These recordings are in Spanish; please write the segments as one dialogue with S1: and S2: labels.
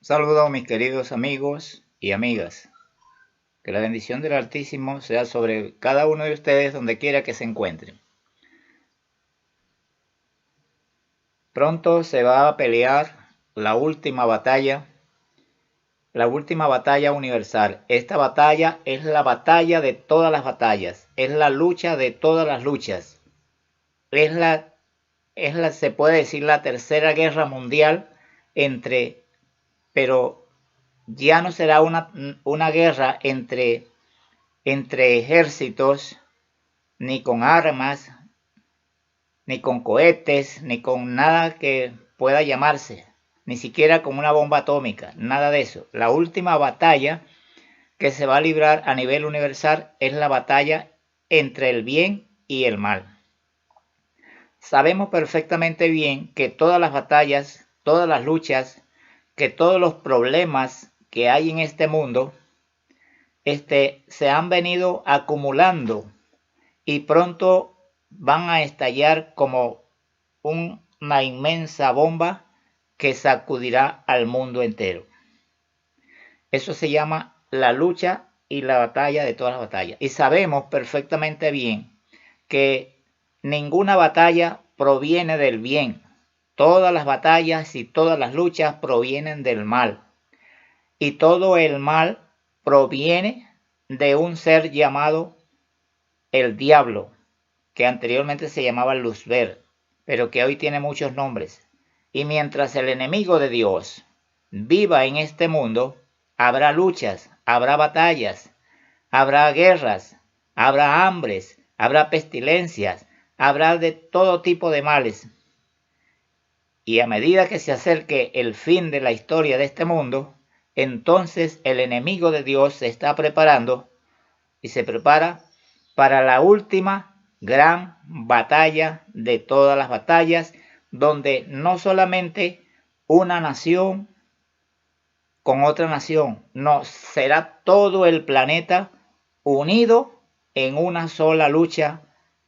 S1: Saludos mis queridos amigos y amigas. Que la bendición del Altísimo sea sobre cada uno de ustedes donde quiera que se encuentren. Pronto se va a pelear la última batalla universal. Esta batalla es la batalla de todas las batallas, es la lucha de todas las luchas. Se puede decir la tercera guerra mundial pero ya no será una guerra entre ejércitos, ni con armas, ni con cohetes, ni con nada que pueda llamarse, ni siquiera con una bomba atómica, nada de eso. La última batalla que se va a librar a nivel universal es la batalla entre el bien y el mal. Sabemos perfectamente bien que todas las batallas, todas las luchas, que todos los problemas que hay en este mundo, se han venido acumulando y pronto van a estallar como una inmensa bomba que sacudirá al mundo entero. Eso se llama la lucha y la batalla de todas las batallas. Y sabemos perfectamente bien que ninguna batalla proviene del bien. Todas las batallas y todas las luchas provienen del mal. Y todo el mal proviene de un ser llamado el diablo, que anteriormente se llamaba Luzbel, pero que hoy tiene muchos nombres. Y mientras el enemigo de Dios viva en este mundo, habrá luchas, habrá batallas, habrá guerras, habrá hambres, habrá pestilencias, habrá de todo tipo de males. Y a medida que se acerque el fin de la historia de este mundo, entonces el enemigo de Dios se está preparando y se prepara para la última gran batalla de todas las batallas, donde no solamente una nación con otra nación, no, será todo el planeta unido en una sola lucha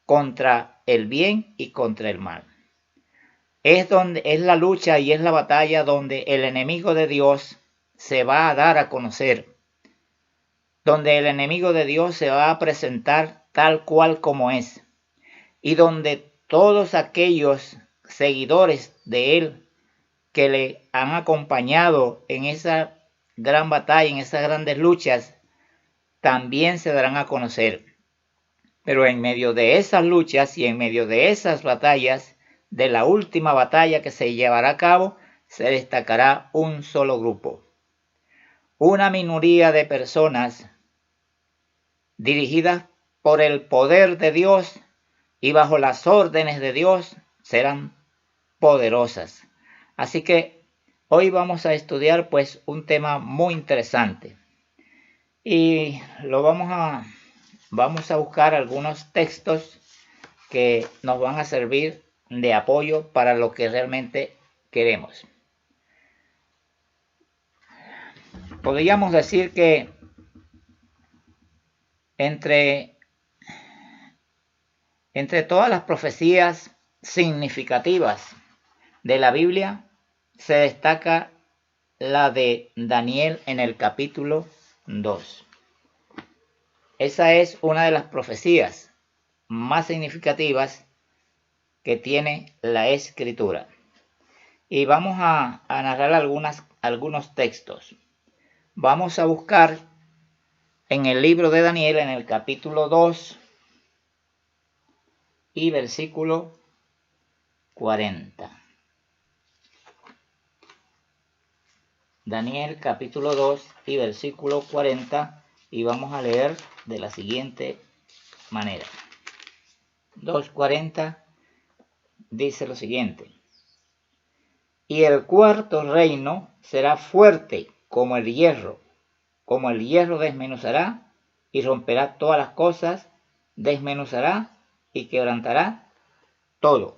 S1: contra el bien y contra el mal. Es la lucha y es la batalla donde el enemigo de Dios se va a dar a conocer, donde el enemigo de Dios se va a presentar tal cual como es, y donde todos aquellos seguidores de él que le han acompañado en esa gran batalla, en esas grandes luchas, también se darán a conocer. Pero en medio de esas luchas y en medio de esas batallas, de la última batalla que se llevará a cabo, se destacará un solo grupo. Una minoría de personas dirigidas por el poder de Dios y bajo las órdenes de Dios, serán poderosas. Así que hoy vamos a estudiar pues un tema muy interesante y vamos a buscar algunos textos que nos van a servir de apoyo para lo que realmente queremos. Podríamos decir que entre todas las profecías significativas de la Biblia se destaca la de Daniel en el capítulo 2. Esa es una de las profecías más significativas que tiene la Escritura. Y vamos a narrar algunos textos. Vamos a buscar en el libro de Daniel, en el capítulo 2 y versículo 40. Daniel capítulo 2 y versículo 40, y vamos a leer de la siguiente manera. 2:40 dice lo siguiente: y el cuarto reino será fuerte como el hierro desmenuzará y romperá todas las cosas, desmenuzará y quebrantará todo.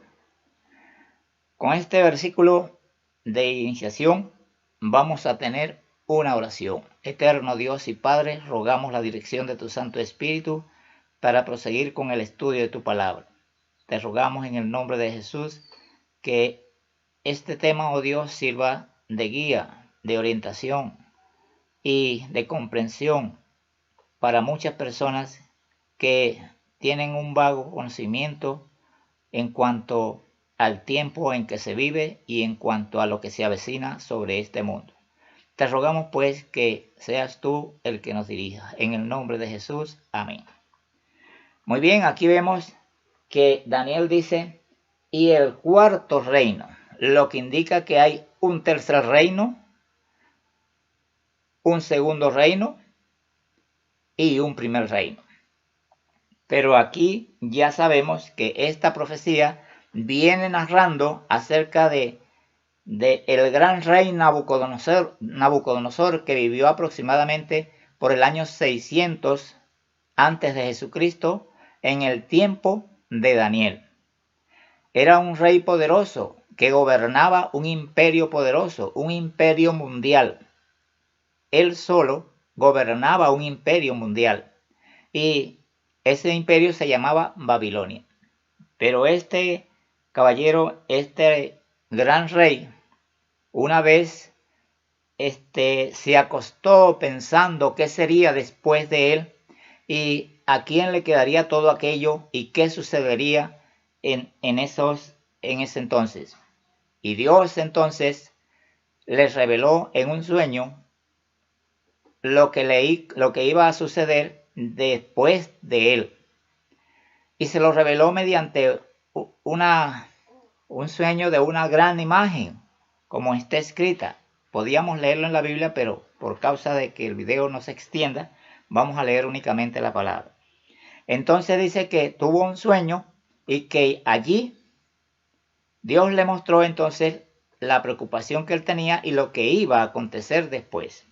S1: Con este versículo de iniciación vamos a tener una oración. Eterno Dios y Padre, rogamos la dirección de tu Santo Espíritu para proseguir con el estudio de tu palabra. Te rogamos en el nombre de Jesús que este tema, oh Dios, sirva de guía de orientación y de comprensión para muchas personas que tienen un vago conocimiento en cuanto al tiempo en que se vive y en cuanto a lo que se avecina sobre este mundo. Te rogamos pues que seas tú el que nos dirija. En el nombre de Jesús. Amén. Muy bien, aquí vemos que Daniel dice, y el cuarto reino, lo que indica que hay un tercer reino, un segundo reino y un primer reino. Pero aquí ya sabemos que esta profecía viene narrando acerca de el gran rey Nabucodonosor, que vivió aproximadamente por el año 600 antes de Jesucristo, en el tiempo de Daniel. Era un rey poderoso que gobernaba un imperio poderoso, un imperio mundial. Él solo gobernaba un imperio mundial y ese imperio se llamaba Babilonia. Pero este caballero, este gran rey, una vez se acostó pensando qué sería después de él y a quién le quedaría todo aquello y qué sucedería en ese entonces. Y Dios entonces les reveló en un sueño lo que iba a suceder después de él. Y se lo reveló mediante un sueño de una gran imagen, como está escrita. Podíamos leerlo en la Biblia, pero por causa de que el video no se extienda, vamos a leer únicamente la palabra. Entonces dice que tuvo un sueño y que allí Dios le mostró entonces la preocupación que él tenía y lo que iba a acontecer después.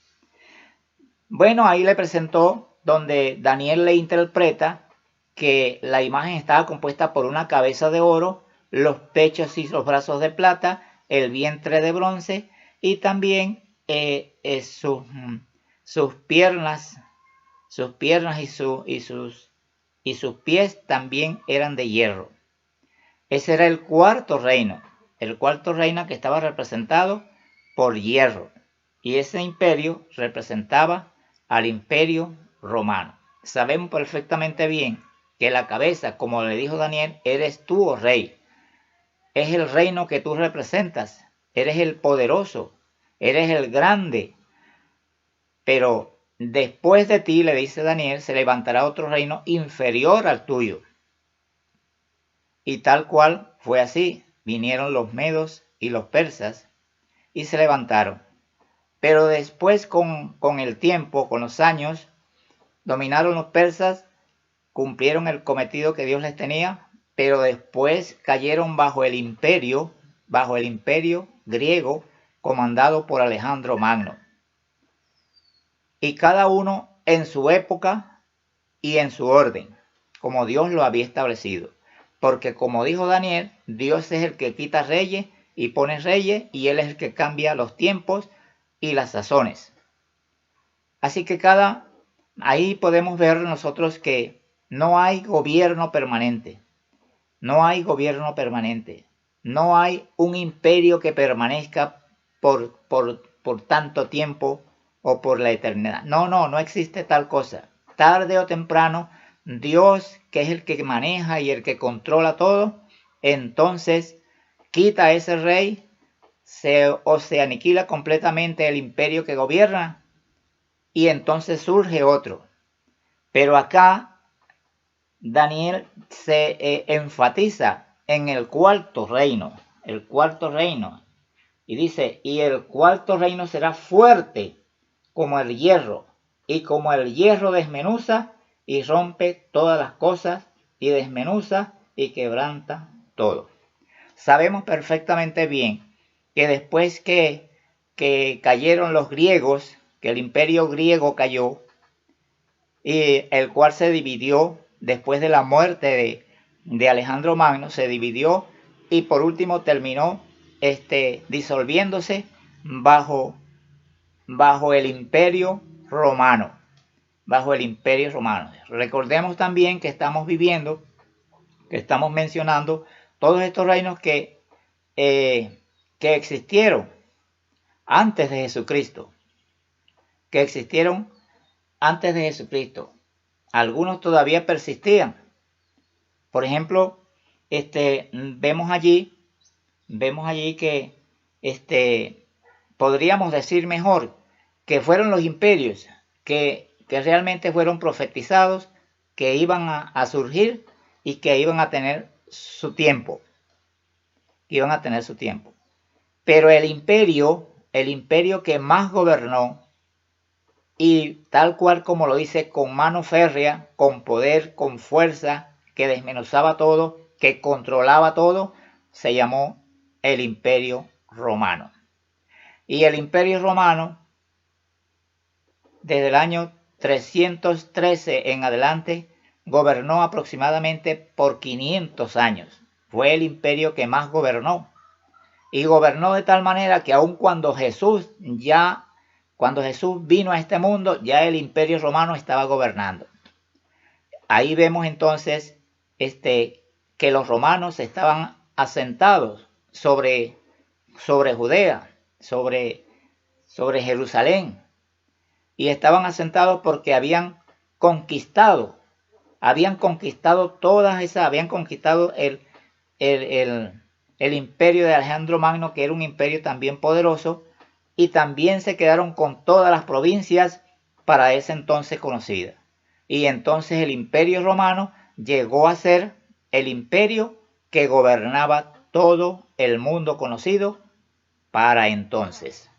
S1: Bueno, ahí le presentó donde Daniel le interpreta que la imagen estaba compuesta por una cabeza de oro, los pechos y los brazos de plata, el vientre de bronce y también sus piernas y sus pies también eran de hierro. Ese era el cuarto reino que estaba representado por hierro. Y ese imperio representaba al imperio romano. Sabemos perfectamente bien que la cabeza, como le dijo Daniel, eres tú, oh rey. Es el reino que tú representas. Eres el poderoso, eres el grande. Pero después de ti, le dice Daniel, se levantará otro reino inferior al tuyo. Y tal cual fue así. Vinieron los medos y los persas y se levantaron. Pero después con el tiempo, con los años, dominaron los persas, cumplieron el cometido que Dios les tenía, pero después cayeron bajo el imperio griego comandado por Alejandro Magno. Y cada uno en su época y en su orden, como Dios lo había establecido. Porque como dijo Daniel, Dios es el que quita reyes y pone reyes, y Él es el que cambia los tiempos y las sazones. Así que ahí podemos ver nosotros que no hay gobierno permanente. No hay gobierno permanente. No hay un imperio que permanezca por tanto tiempo o por la eternidad. No existe tal cosa. Tarde o temprano, Dios, que es el que maneja y el que controla todo, entonces quita a ese rey, se aniquila completamente el imperio que gobierna y entonces surge otro. Pero acá Daniel se enfatiza en el cuarto reino, y dice, y el cuarto reino será fuerte como el hierro, y como el hierro desmenuza y rompe todas las cosas, y desmenuza y quebranta todo. Sabemos perfectamente bien que después que cayeron los griegos, que el imperio griego cayó, y el cual se dividió después de la muerte de Alejandro Magno, se dividió y por último terminó disolviéndose bajo el imperio romano. Recordemos también que estamos mencionando todos estos reinos que existieron antes de Jesucristo, que existieron antes de Jesucristo. Algunos todavía persistían. Por ejemplo, vemos allí que podríamos decir mejor que fueron los imperios que realmente fueron profetizados, que iban a surgir y que iban a tener su tiempo. Pero el imperio que más gobernó, y tal cual como lo dice, con mano férrea, con poder, con fuerza, que desmenuzaba todo, que controlaba todo, se llamó el Imperio Romano. Y el Imperio Romano, desde el año 313 en adelante, gobernó aproximadamente por 500 años. Fue el imperio que más gobernó. Y gobernó de tal manera que aun cuando Jesús vino a este mundo, ya el Imperio Romano estaba gobernando. Ahí vemos entonces que los romanos estaban asentados sobre Judea, sobre Jerusalén, y estaban asentados porque habían conquistado habían conquistado el imperio de Alejandro Magno, que era un imperio también poderoso, y también se quedaron con todas las provincias para ese entonces conocidas. Y entonces el Imperio Romano llegó a ser el imperio que gobernaba todo el mundo conocido para entonces.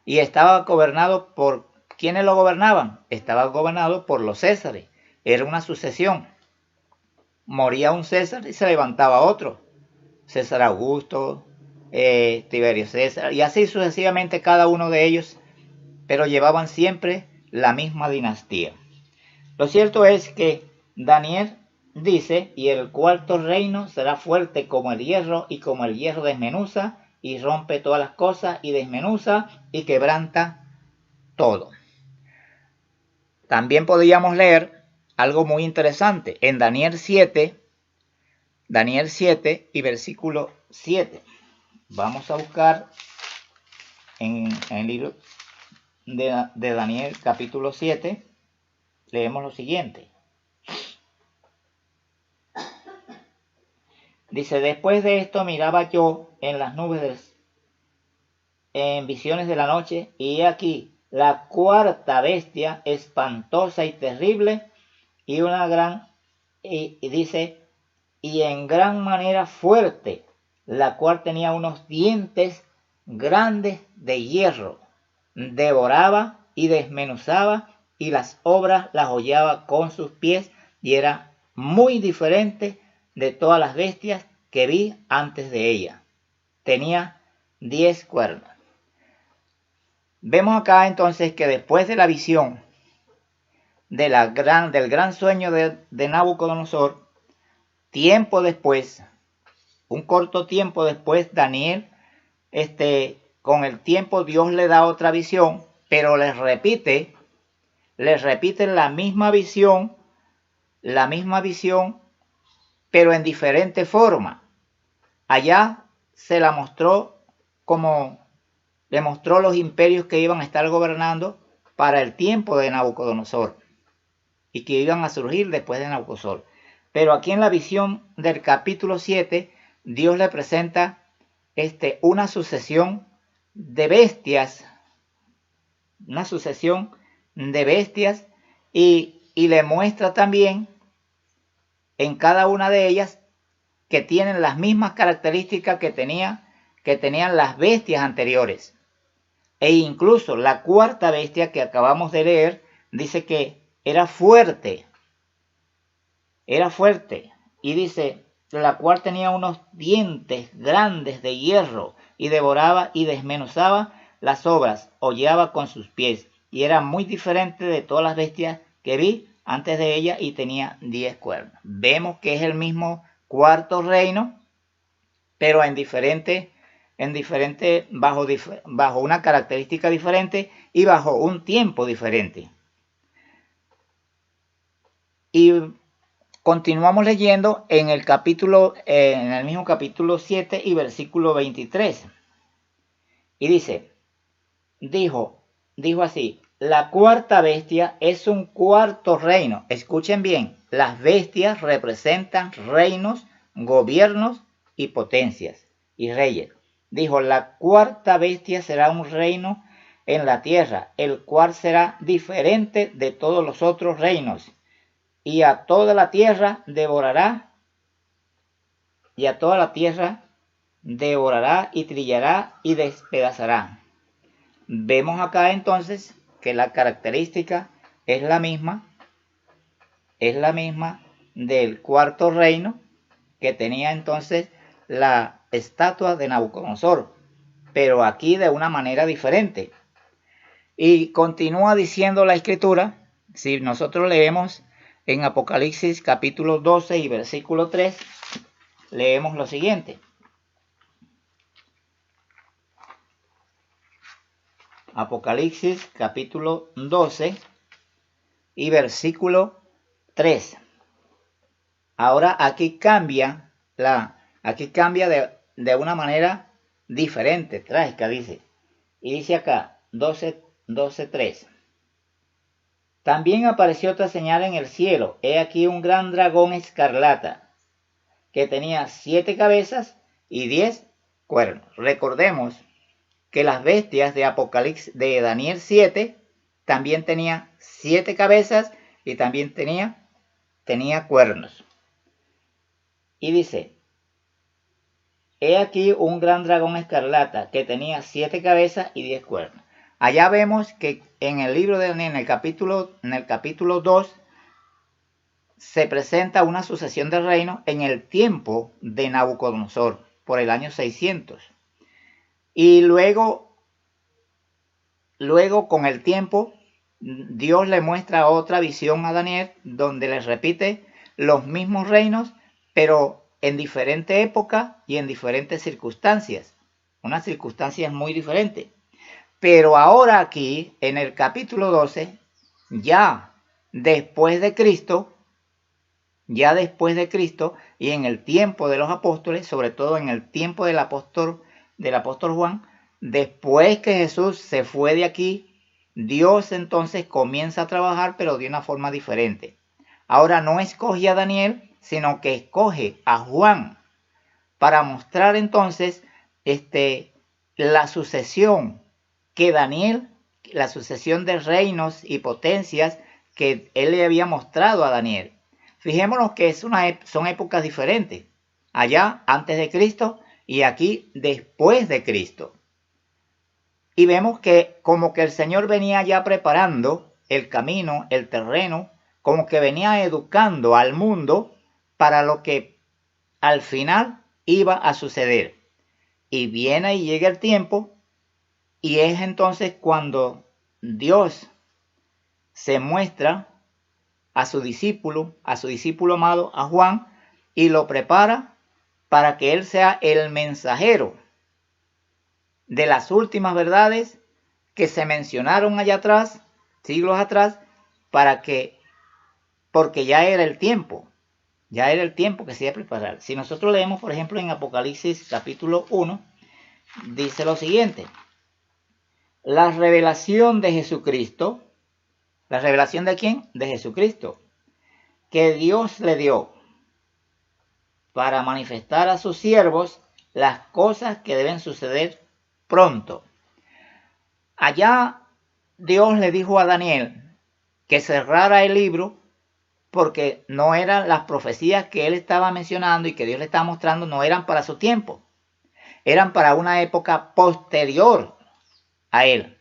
S1: Y estaba gobernado por... ¿Quiénes lo gobernaban? Estaba gobernado por los Césares. Era una sucesión. Moría un César y se levantaba otro. César Augusto, Tiberio César, y así sucesivamente cada uno de ellos, pero llevaban siempre la misma dinastía. Lo cierto es que Daniel dice, y el cuarto reino será fuerte como el hierro, y como el hierro desmenuza, y rompe todas las cosas, y desmenuza, y quebranta todo. También podríamos leer algo muy interesante en Daniel 7 y versículo 7. Vamos a buscar en el libro de Daniel capítulo 7, leemos lo siguiente. Dice, después de esto miraba yo en las nubes en visiones de la noche, y he aquí la cuarta bestia, espantosa y terrible, y una gran, y dice, y en gran manera fuerte, la cual tenía unos dientes grandes de hierro, devoraba y desmenuzaba, y las obras las hollaba con sus pies, y era muy diferente de todas las bestias que vi antes de ella. Tenía 10 cuernos. Vemos acá entonces que después de la visión del gran sueño de Nabucodonosor, tiempo después, un corto tiempo después, Daniel, con el tiempo Dios le da otra visión, pero les repite la misma visión, pero en diferente forma. Allá se la mostró como le mostró los imperios que iban a estar gobernando para el tiempo de Nabucodonosor y que iban a surgir después de Nabucodonosor. Pero aquí en la visión del capítulo 7, Dios le presenta una sucesión de bestias, y le muestra también en cada una de ellas que tienen las mismas características que tenían las bestias anteriores. E incluso la cuarta bestia que acabamos de leer dice que era fuerte, y dice, la cual tenía unos dientes grandes de hierro, y devoraba y desmenuzaba las obras, hollaba con sus pies, y era muy diferente de todas las bestias que vi antes de ella, y tenía 10 cuernos. Vemos que es el mismo cuarto reino, pero bajo una característica diferente y bajo un tiempo diferente. Y continuamos leyendo en el mismo capítulo 7 y versículo 23. Y dice, dijo así: la cuarta bestia es un cuarto reino. Escuchen bien, las bestias representan reinos, gobiernos y potencias y reyes. Dijo: la cuarta bestia será un reino en la tierra, el cual será diferente de todos los otros reinos, y a toda la tierra devorará, y trillará y despedazará. Vemos acá entonces que la característica es la misma del cuarto reino que tenía entonces la estatua de Nabucodonosor, pero aquí de una manera diferente. Y continúa diciendo la escritura, si nosotros leemos en Apocalipsis capítulo 12 y versículo 3, leemos lo siguiente. Apocalipsis capítulo 12 y versículo 3. Ahora aquí cambia de una manera diferente, trágica, dice. Y dice acá, 12:3. También apareció otra señal en el cielo. He aquí un gran dragón escarlata, que tenía 7 cabezas y 10 cuernos. Recordemos que las bestias de Apocalipsis de Daniel 7 también tenía 7 cabezas y también tenía cuernos. Y dice: he aquí un gran dragón escarlata que tenía 7 cabezas y 10 cuernos. Allá vemos que en el libro de Daniel, en el capítulo 2, se presenta una sucesión de reinos en el tiempo de Nabucodonosor, por el año 600. Y luego con el tiempo, Dios le muestra otra visión a Daniel, donde le repite los mismos reinos, pero en diferente época y en diferentes circunstancias. Unas circunstancias muy diferentes. Pero ahora aquí, en el capítulo 12, ya después de Cristo, y en el tiempo de los apóstoles, sobre todo en el tiempo del apóstol Juan, después que Jesús se fue de aquí, Dios entonces comienza a trabajar, pero de una forma diferente. Ahora no escoge a Daniel, sino que escoge a Juan para mostrar entonces la sucesión que Daniel, la sucesión de reinos y potencias que él le había mostrado a Daniel. Fijémonos que son épocas diferentes. Allá antes de Cristo y aquí después de Cristo. Y vemos que como que el Señor venía ya preparando el camino, el terreno, como que venía educando al mundo para lo que al final iba a suceder. Y viene y llega el tiempo, y es entonces cuando Dios se muestra a su discípulo amado, a Juan, y lo prepara para que él sea el mensajero de las últimas verdades que se mencionaron allá atrás, siglos atrás, porque ya era el tiempo que se iba a preparar. Si nosotros leemos, por ejemplo, en Apocalipsis capítulo 1, dice lo siguiente: la revelación de Jesucristo. ¿La revelación de quién? De Jesucristo, que Dios le dio para manifestar a sus siervos las cosas que deben suceder pronto. Allá Dios le dijo a Daniel que cerrara el libro, porque no eran las profecías que él estaba mencionando y que Dios le estaba mostrando, no eran para su tiempo, eran para una época posterior a él.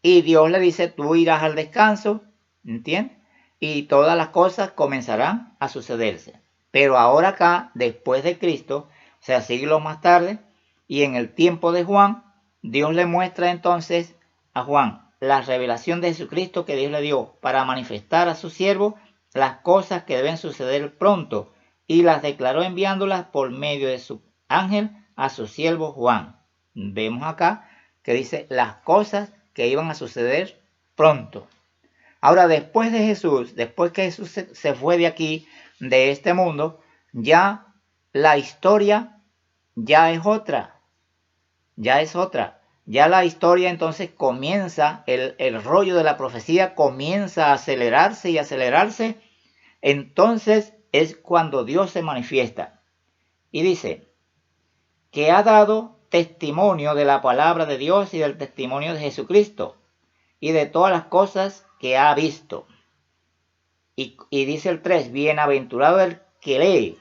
S1: Y Dios le dice: tú irás al descanso, ¿entiendes? Y todas las cosas comenzarán a sucederse. Pero ahora acá, después de Cristo, o sea, siglos más tarde, y en el tiempo de Juan, Dios le muestra entonces a Juan la revelación de Jesucristo que Dios le dio para manifestar a su siervo las cosas que deben suceder pronto, y las declaró enviándolas por medio de su ángel a su siervo Juan. Vemos acá que dice las cosas que iban a suceder pronto. Ahora, después de Jesús, después que Jesús se fue de aquí, de este mundo, ya la historia ya es otra. Ya la historia entonces comienza, el rollo de la profecía comienza a acelerarse y acelerarse. Entonces es cuando Dios se manifiesta. Y dice que ha dado testimonio de la palabra de Dios y del testimonio de Jesucristo y de todas las cosas que ha visto. Y dice el 3, bienaventurado el que lee,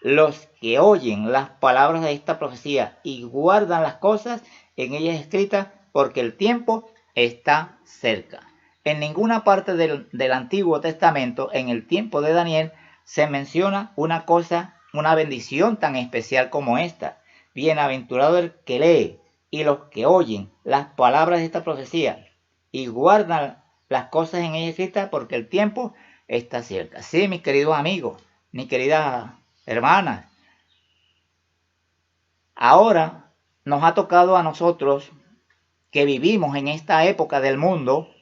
S1: los que oyen las palabras de esta profecía y guardan las cosas en ellas escritas, porque el tiempo está cerca. En ninguna parte del Antiguo Testamento, en el tiempo de Daniel, se menciona una cosa, una bendición tan especial como esta. Bienaventurado el que lee y los que oyen las palabras de esta profecía y guardan las cosas en ellas escritas, porque el tiempo está cerca. Sí, mis queridos amigos, mis queridas hermanas, ahora nos ha tocado a nosotros que vivimos en esta época del mundo,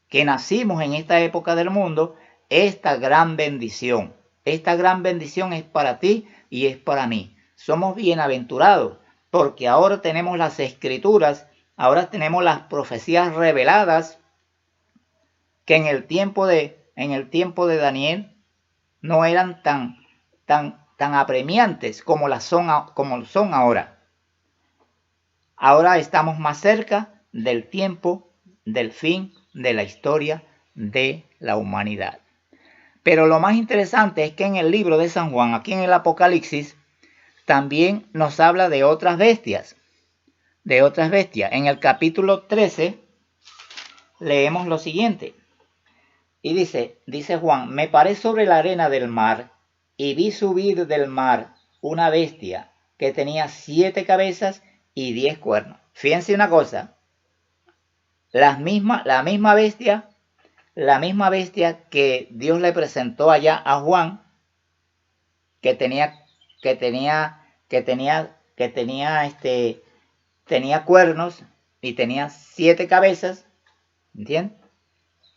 S1: que nacimos en esta época del mundo, esta gran bendición. Esta gran bendición es para ti y es para mí. Somos bienaventurados porque ahora tenemos las escrituras, ahora tenemos las profecías reveladas que en el tiempo de Daniel no eran tan apremiantes como son ahora. Ahora estamos más cerca del tiempo, del fin de la historia de la humanidad. Pero lo más interesante es que en el libro de San Juan, aquí en el Apocalipsis, también nos habla de otras bestias. En el capítulo 13 leemos lo siguiente. Y dice Juan, me paré sobre la arena del mar y vi subir del mar una bestia que tenía 7 cabezas y 10 cuernos. Fíjense una cosa, la misma bestia que Dios le presentó allá a Juan, que tenía cuernos y tenía 7 cabezas, ¿entiendes?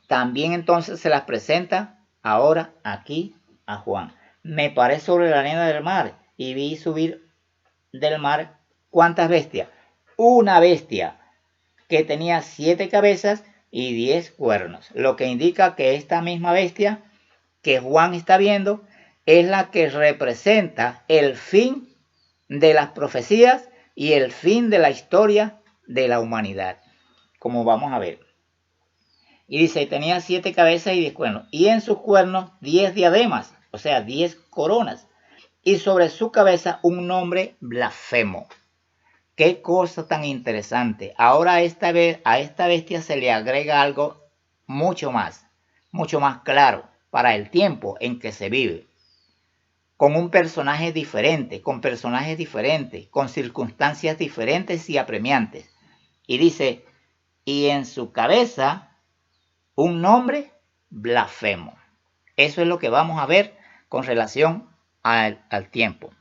S1: También entonces se las presenta ahora aquí a Juan. Me paré sobre la arena del mar y vi subir del mar, ¿cuántas bestias? Una bestia que tenía 7 cabezas y 10 cuernos, lo que indica que esta misma bestia que Juan está viendo es la que representa el fin de las profecías y el fin de la historia de la humanidad, como vamos a ver. Y dice, tenía 7 cabezas y 10 cuernos, y en sus cuernos 10 diademas, o sea, 10 coronas, y sobre su cabeza un nombre blasfemo. Qué cosa tan interesante. Ahora a esta bestia se le agrega algo mucho más claro para el tiempo en que se vive. Con un personaje diferente, con personajes diferentes, con circunstancias diferentes y apremiantes. Y dice, y en su cabeza un nombre blasfemo. Eso es lo que vamos a ver con relación al tiempo.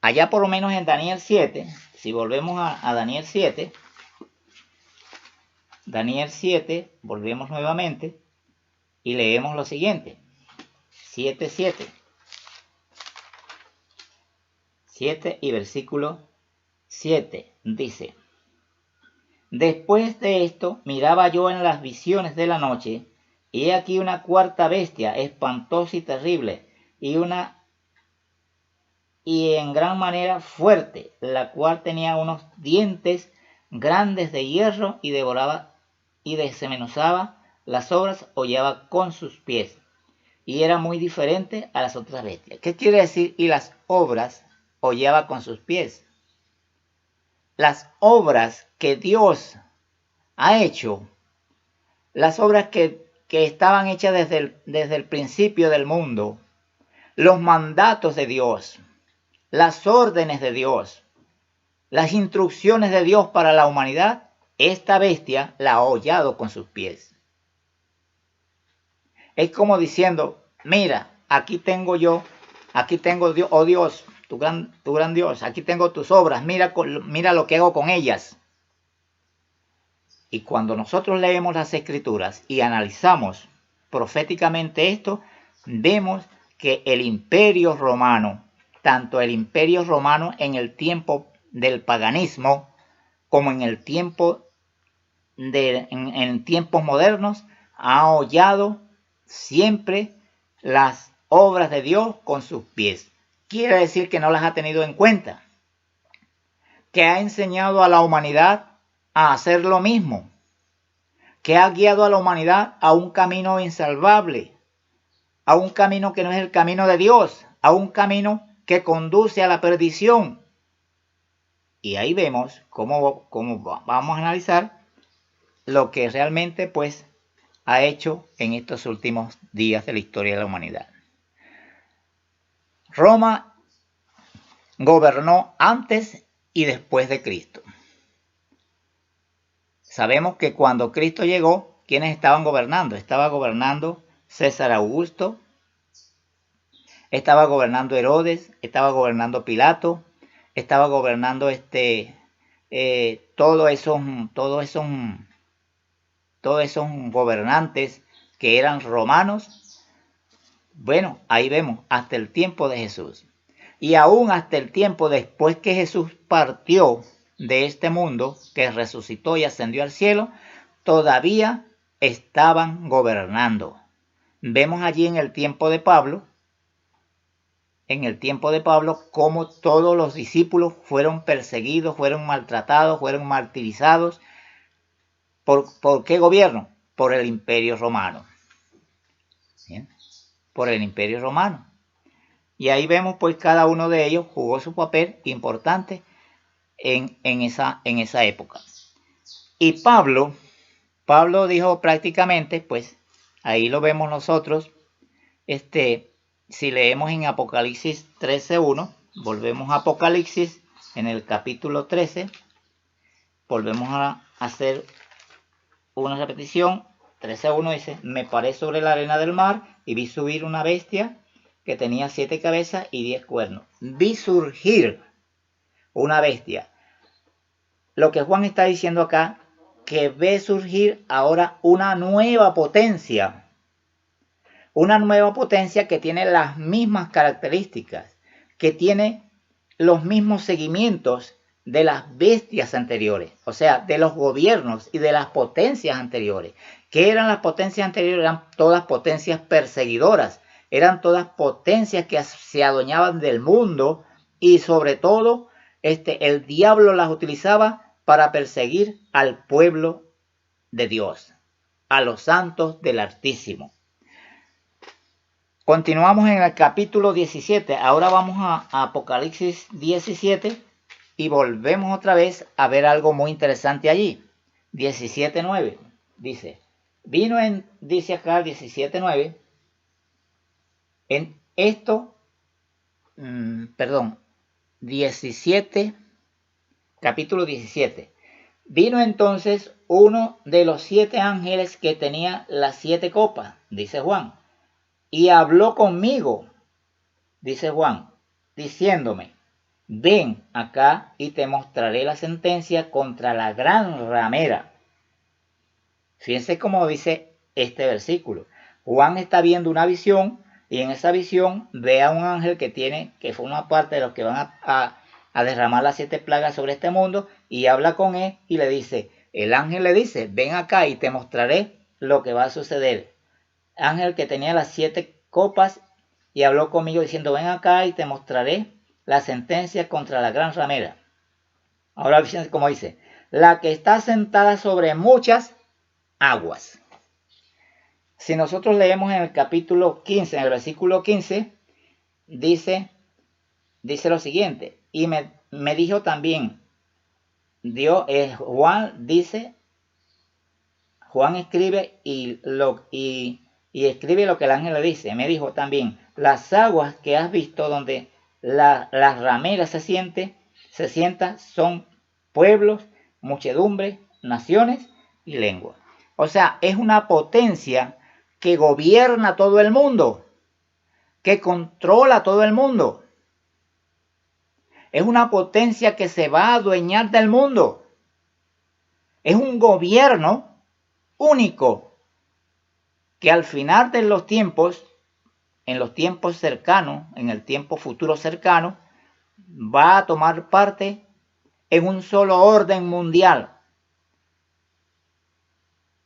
S1: Allá por lo menos en Daniel 7, si volvemos a Daniel 7, volvemos nuevamente y leemos lo siguiente. 7 y versículo 7 dice, después de esto miraba yo en las visiones de la noche, y he aquí una cuarta bestia, espantosa y terrible, y en gran manera fuerte, la cual tenía unos dientes grandes de hierro y devoraba y desmenuzaba las obras, hollaba con sus pies, y era muy diferente a las otras bestias. ¿Qué quiere decir? Y las obras hollaba con sus pies. Las obras que Dios ha hecho, las obras que estaban hechas desde el principio del mundo, los mandatos de Dios, las órdenes de Dios, las instrucciones de Dios para la humanidad, esta bestia la ha hollado con sus pies. Es como diciendo, mira, aquí tengo Dios, oh Dios, tu gran Dios, aquí tengo tus obras, mira lo que hago con ellas. Y cuando nosotros leemos las Escrituras y analizamos proféticamente esto, vemos que el Imperio Romano, tanto el Imperio Romano en el tiempo del paganismo, como en tiempos modernos, ha hollado siempre las obras de Dios con sus pies. Quiere decir que no las ha tenido en cuenta, que ha enseñado a la humanidad a hacer lo mismo, que ha guiado a la humanidad a un camino insalvable, a un camino que no es el camino de Dios, a un camino que conduce a la perdición. Y ahí vemos cómo vamos a analizar lo que realmente pues ha hecho en estos últimos días de la historia de la humanidad. Roma gobernó antes y después de Cristo. Sabemos que cuando Cristo llegó, ¿quiénes estaban gobernando? Estaba gobernando César Augusto, estaba gobernando Herodes, estaba gobernando Pilato, estaba gobernando todos esos gobernantes que eran romanos. Bueno, ahí vemos, hasta el tiempo de Jesús. Y aún hasta el tiempo después que Jesús partió de este mundo, que resucitó y ascendió al cielo, todavía estaban gobernando. Vemos allí en el tiempo de Pablo, cómo todos los discípulos fueron perseguidos, fueron maltratados, fueron martirizados. ¿Por qué gobierno? Por el Imperio Romano. ¿Bien? Por el Imperio Romano. Y ahí vemos pues cada uno de ellos jugó su papel importante en esa época. Y Pablo dijo prácticamente, pues ahí lo vemos nosotros, si leemos en Apocalipsis 13:1, volvemos a Apocalipsis en el capítulo 13, volvemos a hacer una repetición. 13:1 dice: me paré sobre la arena del mar y vi subir una bestia que tenía 7 cabezas y 10 cuernos. Vi surgir una bestia. Lo que Juan está diciendo acá, que ve surgir ahora una nueva potencia que tiene las mismas características, que tiene los mismos seguimientos de las bestias anteriores, o sea, de los gobiernos y de las potencias anteriores. ¿Qué eran las potencias anteriores? Eran todas potencias perseguidoras, eran todas potencias que se adueñaban del mundo, y sobre todo el diablo las utilizaba para perseguir al pueblo de Dios, a los santos del Altísimo. Continuamos en el capítulo 17. Ahora vamos a Apocalipsis 17 y volvemos otra vez a ver algo muy interesante allí. 17:9 dice: dice acá 17:9, en esto, 17, capítulo 17. Vino entonces uno de los 7 ángeles que tenía las 7 copas, dice Juan, y habló conmigo, dice Juan, diciéndome: ven acá y te mostraré la sentencia contra la gran ramera. Fíjense cómo dice este versículo. Juan está viendo una visión, y en esa visión ve a un ángel que forma parte de los que van a derramar las 7 plagas sobre este mundo, y habla con él y le dice, el ángel le dice: ven acá y te mostraré lo que va a suceder. Ángel que tenía las 7 copas y habló conmigo diciendo: ven acá y te mostraré la sentencia contra la gran ramera. Ahora fíjense cómo dice: la que está sentada sobre muchas aguas. Si nosotros leemos en el capítulo 15, en el versículo 15, dice lo siguiente: y me dijo también, Juan escribe y escribe lo que el ángel le dice. Me dijo también: las aguas que has visto donde la ramera se sienta son pueblos, muchedumbres, naciones y lenguas. O sea, es una potencia que gobierna todo el mundo, que controla todo el mundo. Es una potencia que se va a adueñar del mundo. Es un gobierno único que al final de los tiempos, en los tiempos cercanos, en el tiempo futuro cercano, va a tomar parte en un solo orden mundial.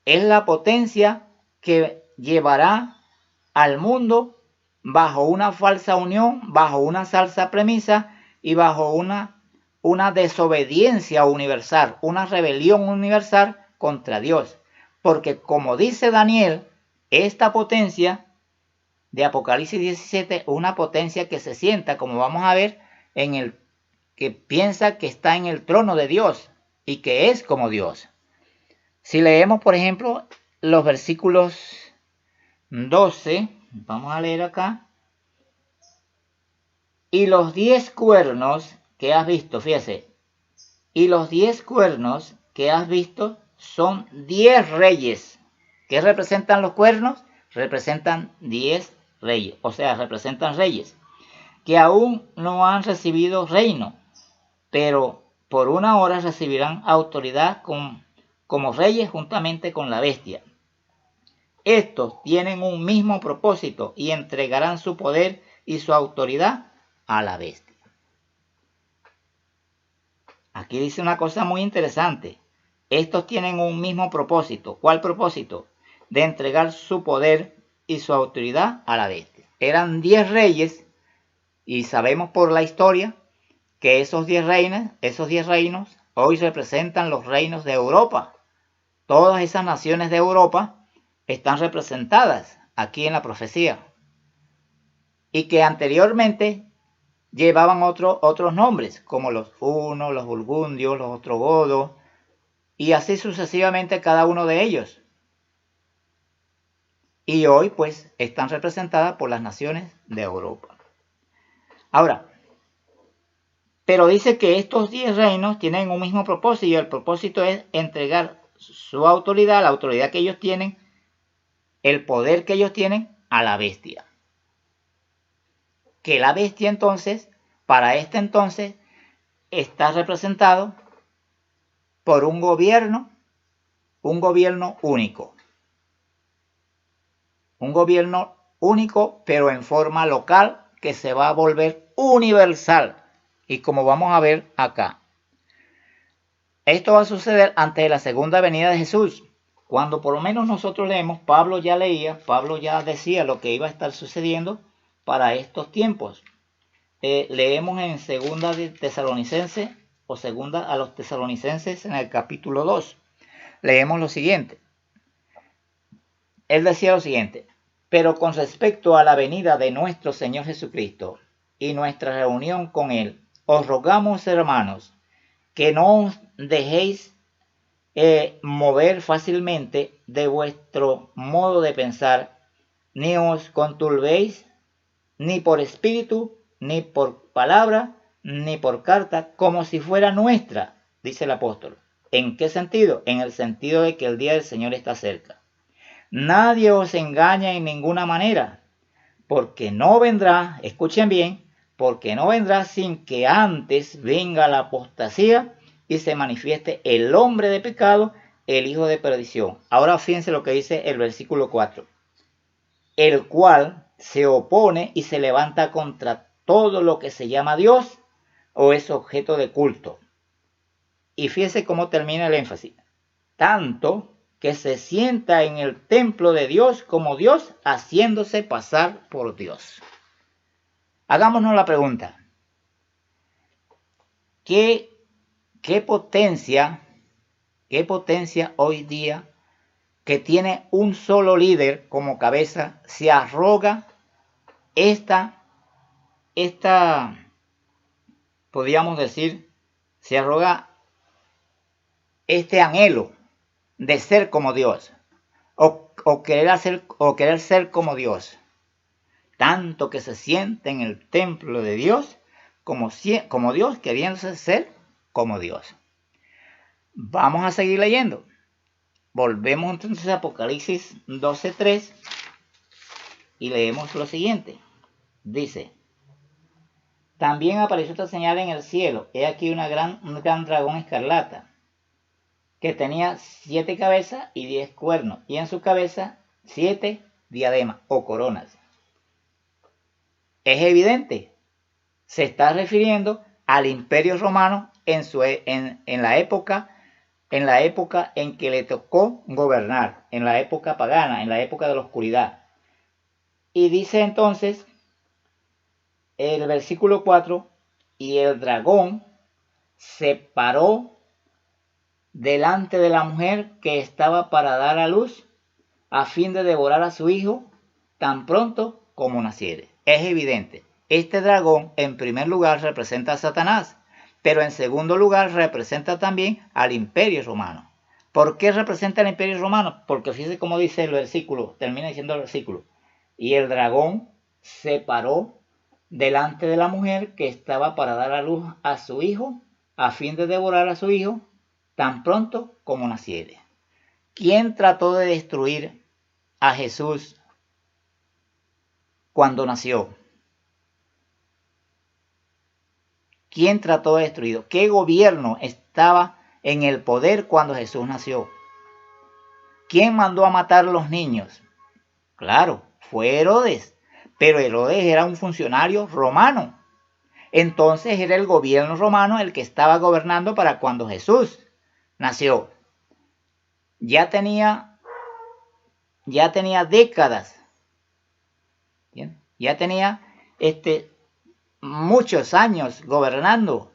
S1: Es la potencia que llevará al mundo bajo una falsa unión, bajo una falsa premisa y bajo una desobediencia universal, una rebelión universal contra Dios. Porque como dice Daniel, esta potencia de Apocalipsis 17, una potencia que se sienta, como vamos a ver, que piensa que está en el trono de Dios y que es como Dios. Si leemos, por ejemplo, los versículos 12, vamos a leer acá. Y los 10 cuernos que has visto, fíjese, y los 10 cuernos que has visto son 10 reyes. ¿Qué representan los cuernos? Representan 10 reyes, o sea, representan reyes que aún no han recibido reino, pero por una hora recibirán autoridad como reyes juntamente con la bestia. Estos tienen un mismo propósito y entregarán su poder y su autoridad a la bestia. Aquí dice una cosa muy interesante. Estos tienen un mismo propósito. ¿Cuál propósito? De entregar su poder y su autoridad a la bestia. Eran 10 reyes y sabemos por la historia que esos 10 reinos hoy representan los reinos de Europa. Todas esas naciones de Europa están representadas aquí en la profecía y que anteriormente llevaban otros nombres como los hunos, los burgundios, los ostrogodos y así sucesivamente cada uno de ellos. Y hoy pues están representadas por las naciones de Europa. Ahora, pero dice que estos 10 reinos tienen un mismo propósito y el propósito es entregar su autoridad, la autoridad que ellos tienen, el poder que ellos tienen a la bestia. Que la bestia entonces, para este entonces, está representado por un gobierno único. Un gobierno único, pero en forma local, que se va a volver universal. Y como vamos a ver acá. Esto va a suceder antes de la segunda venida de Jesús. Cuando por lo menos nosotros leemos, Pablo ya decía lo que iba a estar sucediendo para estos tiempos. Leemos en segunda de Tesalonicenses o segunda a los Tesalonicenses en el capítulo 2. Leemos lo siguiente. Él decía lo siguiente: pero con respecto a la venida de nuestro Señor Jesucristo y nuestra reunión con Él, os rogamos, hermanos, que no os dejéis mover fácilmente de vuestro modo de pensar, ni os conturbéis, ni por espíritu, ni por palabra, ni por carta, como si fuera nuestra, dice el apóstol. ¿En qué sentido? En el sentido de que el día del Señor está cerca. Nadie os engaña en ninguna manera, porque no vendrá, escuchen bien, porque no vendrá sin que antes venga la apostasía y se manifieste el hombre de pecado, el hijo de perdición. Ahora fíjense lo que dice el versículo 4. El cual se opone y se levanta contra todo lo que se llama Dios o es objeto de culto. Y fíjense cómo termina el énfasis. Tanto que se sienta en el templo de Dios como Dios, haciéndose pasar por Dios. Hagámonos la pregunta. ¿Qué potencia hoy día que tiene un solo líder como cabeza se arroga podríamos decir, se arroga este anhelo de ser como Dios o querer ser como Dios? Tanto que se siente en el templo de Dios como Dios, queriéndose ser como Dios. Vamos a seguir leyendo. Volvemos entonces a Apocalipsis 12:3 y leemos lo siguiente. Dice: también apareció otra señal en el cielo. He aquí un gran dragón escarlata, que tenía 7 cabezas y 10 cuernos, y en su cabeza 7 diademas o coronas. Es evidente, se está refiriendo al imperio romano en la época en que le tocó gobernar, en la época pagana, en la época de la oscuridad. Y dice entonces el versículo 4, y el dragón se paró delante de la mujer que estaba para dar a luz, a fin de devorar a su hijo tan pronto como naciere. Es evidente, este dragón en primer lugar representa a Satanás, pero en segundo lugar representa también al Imperio Romano. ¿Por qué representa al Imperio Romano? Porque fíjese cómo dice el versículo, termina diciendo el versículo, y el dragón se paró delante de la mujer que estaba para dar a luz a su hijo, a fin de devorar a su hijo tan pronto como naciere. ¿Quién trató de destruir a Jesús cuando nació? ¿Quién trató de destruirlo? ¿Qué gobierno estaba en el poder cuando Jesús nació? ¿Quién mandó a matar a los niños? Claro, fue Herodes, pero Herodes era un funcionario romano. Entonces era el gobierno romano el que estaba gobernando para cuando Jesús nació. Ya tenía décadas, ¿bien? Ya tenía muchos años gobernando.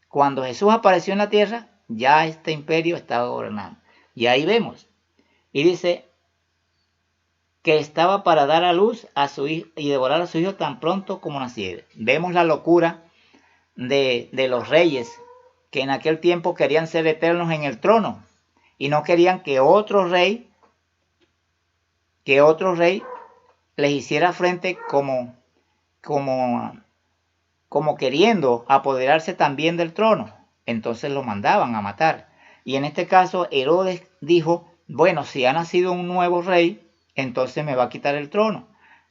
S1: Cuando Jesús apareció en la tierra, ya este imperio estaba gobernando. Y ahí vemos. Y dice que estaba para dar a luz a su hijo y devorar a su hijo tan pronto como naciera. Vemos la locura de los reyes que en aquel tiempo querían ser eternos en el trono y no querían que otro rey les hiciera frente como queriendo apoderarse también del trono. Entonces lo mandaban a matar. Y en este caso Herodes dijo, bueno, si ha nacido un nuevo rey, entonces me va a quitar el trono.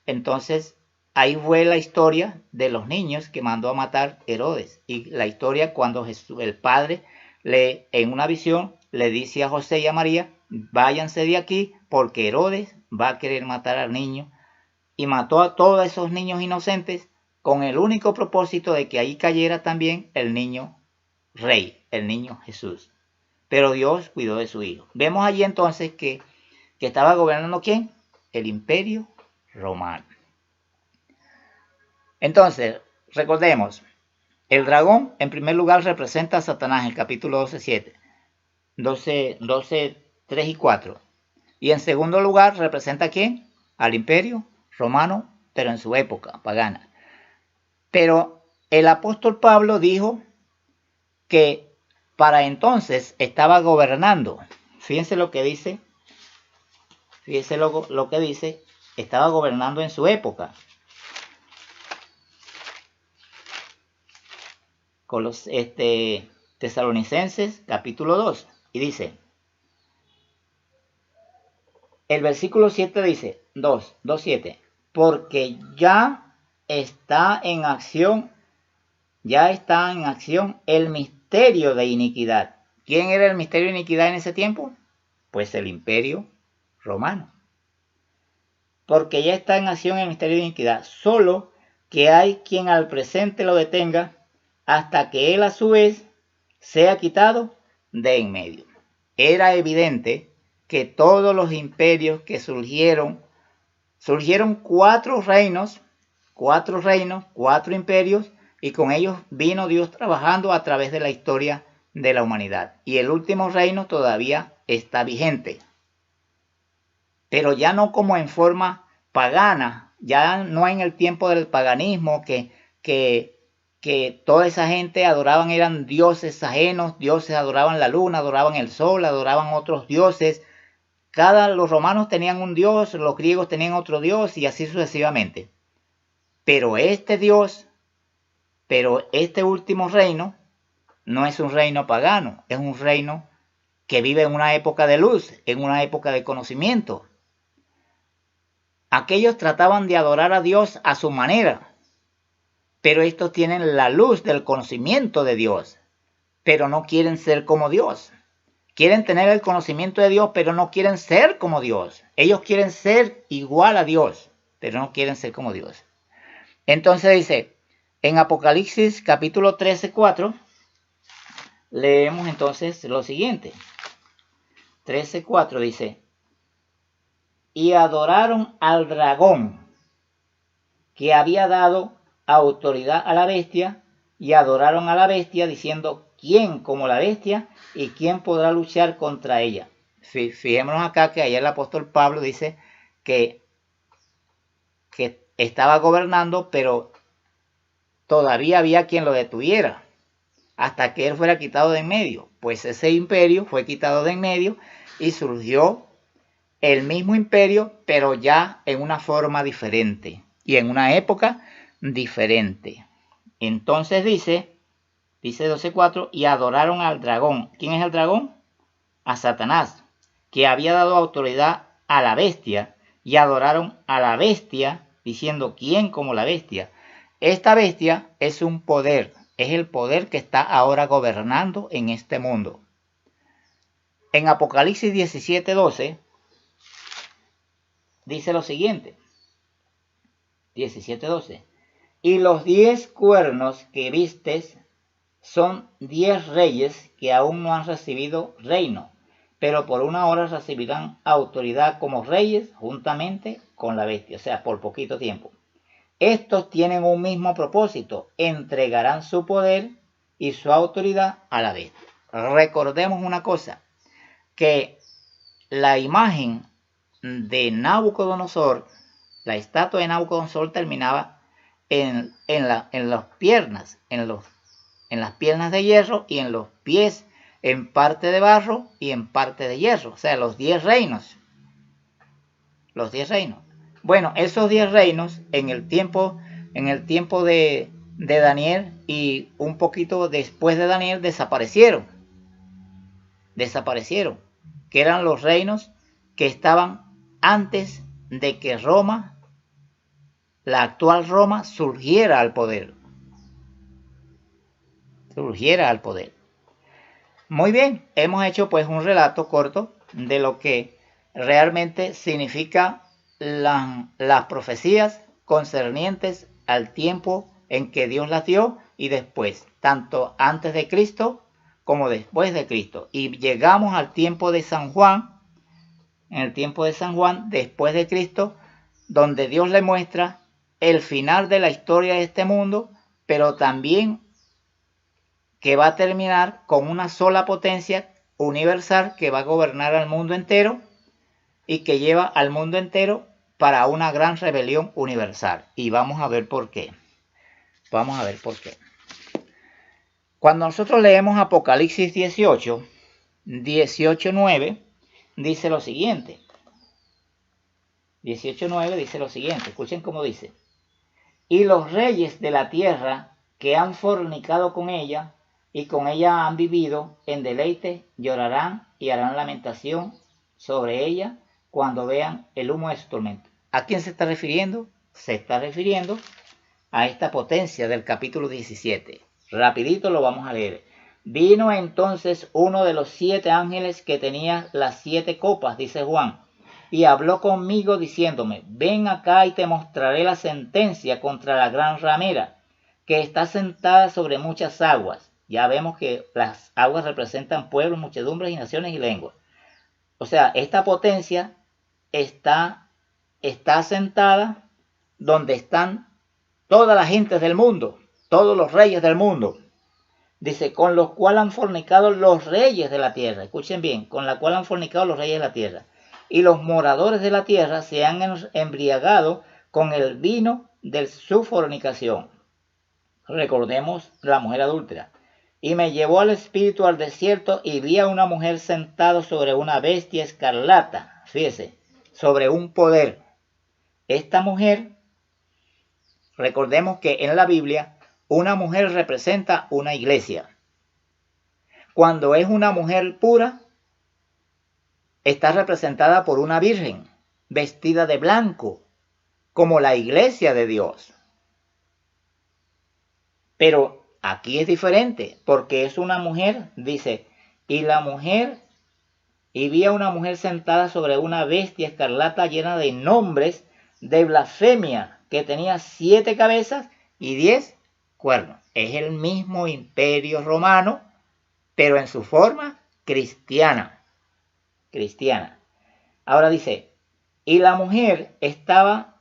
S1: Entonces ahí fue la historia de los niños que mandó a matar Herodes. Y la historia cuando Jesús, el padre, en una visión le dice a José y a María, váyanse de aquí porque Herodes va a querer matar al niño. Y mató a todos esos niños inocentes con el único propósito de que ahí cayera también el niño rey, el niño Jesús. Pero Dios cuidó de su hijo. Vemos allí entonces que estaba gobernando ¿quién? El Imperio Romano. Entonces, recordemos, el dragón en primer lugar representa a Satanás en el capítulo 12:7, 12:3 y 4. Y en segundo lugar representa ¿a quién? Al Imperio Romano, pero en su época pagana. Pero el apóstol Pablo dijo que para entonces estaba gobernando. Fíjense lo que dice. Fíjense lo que dice. Estaba gobernando en su época. Con los Tesalonicenses capítulo 2. Y dice. El versículo 7 dice. 2:7. Porque ya está en acción el misterio de iniquidad. ¿Quién era el misterio de iniquidad en ese tiempo? Pues el Imperio Romano. Porque ya está en acción el misterio de iniquidad, solo que hay quien al presente lo detenga hasta que él a su vez sea quitado de en medio. Era evidente que todos los imperios que surgieron cuatro reinos, cuatro imperios, y con ellos vino Dios trabajando a través de la historia de la humanidad. Y el último reino todavía está vigente. Pero ya no como en forma pagana, ya no en el tiempo del paganismo que toda esa gente adoraban, eran dioses ajenos, dioses adoraban la luna, adoraban el sol, adoraban otros dioses. Los romanos tenían un dios, los griegos tenían otro dios y así sucesivamente. Pero este último reino no es un reino pagano, es un reino que vive en una época de luz, en una época de conocimiento. Aquellos trataban de adorar a Dios a su manera, pero estos tienen la luz del conocimiento de Dios, pero no quieren ser como Dios. Quieren tener el conocimiento de Dios, pero no quieren ser como Dios. Ellos quieren ser igual a Dios, pero no quieren ser como Dios. Entonces dice, en Apocalipsis capítulo 13:4, Leemos entonces lo siguiente. 13:4 dice, y adoraron al dragón que había dado autoridad a la bestia, y adoraron a la bestia diciendo, ¿quién como la bestia y quién podrá luchar contra ella? Fijémonos acá que ayer el apóstol Pablo dice que estaba gobernando, pero todavía había quien lo detuviera hasta que él fuera quitado de en medio. Pues ese imperio fue quitado de en medio y surgió el mismo imperio, pero ya en una forma diferente y en una época diferente. Entonces dice 12:4, y adoraron al dragón. ¿Quién es el dragón? A Satanás, que había dado autoridad a la bestia, y adoraron a la bestia diciendo, ¿quién como la bestia? Esta bestia es un poder, es el poder que está ahora gobernando en este mundo. En Apocalipsis 17:12 dice lo siguiente, 17:12, y los 10 cuernos que vistes son 10 reyes que aún no han recibido reino, pero por una hora recibirán autoridad como reyes juntamente con la bestia, o sea, por poquito tiempo. Estos tienen un mismo propósito, entregarán su poder y su autoridad a la bestia. Recordemos una cosa, que la imagen de Nabucodonosor, la estatua de Nabucodonosor terminaba en las piernas, en las piernas de hierro y en los pies en parte de barro y en parte de hierro, o sea, los 10 reinos. Los 10 reinos. Bueno, esos 10 reinos en el tiempo de Daniel y un poquito después de Daniel desaparecieron, que eran los reinos que estaban antes de que Roma, la actual Roma, surgiera al poder. Muy bien, hemos hecho pues un relato corto de lo que realmente significa las profecías concernientes al tiempo en que Dios las dio y después, tanto antes de Cristo como después de Cristo. Y llegamos al tiempo de San Juan, en el tiempo de San Juan, después de Cristo, donde Dios le muestra el final de la historia de este mundo, pero también que va a terminar con una sola potencia universal que va a gobernar al mundo entero y que lleva al mundo entero para una gran rebelión universal. Y vamos a ver por qué. Cuando nosotros leemos Apocalipsis 18:9, dice lo siguiente. 18:9 dice lo siguiente. Escuchen cómo dice. Y los reyes de la tierra que han fornicado con ella y con ella han vivido en deleite, llorarán y harán lamentación sobre ella cuando vean el humo de su tormento. ¿A quién se está refiriendo? Se está refiriendo a esta potencia del capítulo 17. Rapidito lo vamos a leer. Vino entonces uno de los 7 ángeles que tenía las 7 copas, dice Juan, y habló conmigo diciéndome, ven acá y te mostraré la sentencia contra la gran ramera, que está sentada sobre muchas aguas. Ya vemos que las aguas representan pueblos, muchedumbres y naciones y lenguas. O sea, esta potencia está sentada donde están todas las gentes del mundo, todos los reyes del mundo. Dice, con los cuales han fornicado los reyes de la tierra. Escuchen bien, con la cual han fornicado los reyes de la tierra. Y los moradores de la tierra se han embriagado con el vino de su fornicación. Recordemos la mujer adúltera. Y me llevó al espíritu al desierto y vi a una mujer sentada sobre una bestia escarlata. Fíjese, sobre un poder. Esta mujer, recordemos que en la Biblia, una mujer representa una iglesia. Cuando es una mujer pura, está representada por una virgen, vestida de blanco, como la iglesia de Dios. Pero aquí es diferente, porque es una mujer, dice, y vi a una mujer sentada sobre una bestia escarlata llena de nombres de blasfemia, que tenía 7 cabezas y 10 cuernos. Es el mismo imperio romano pero en su forma cristiana. Cristiana. Ahora dice, y la mujer estaba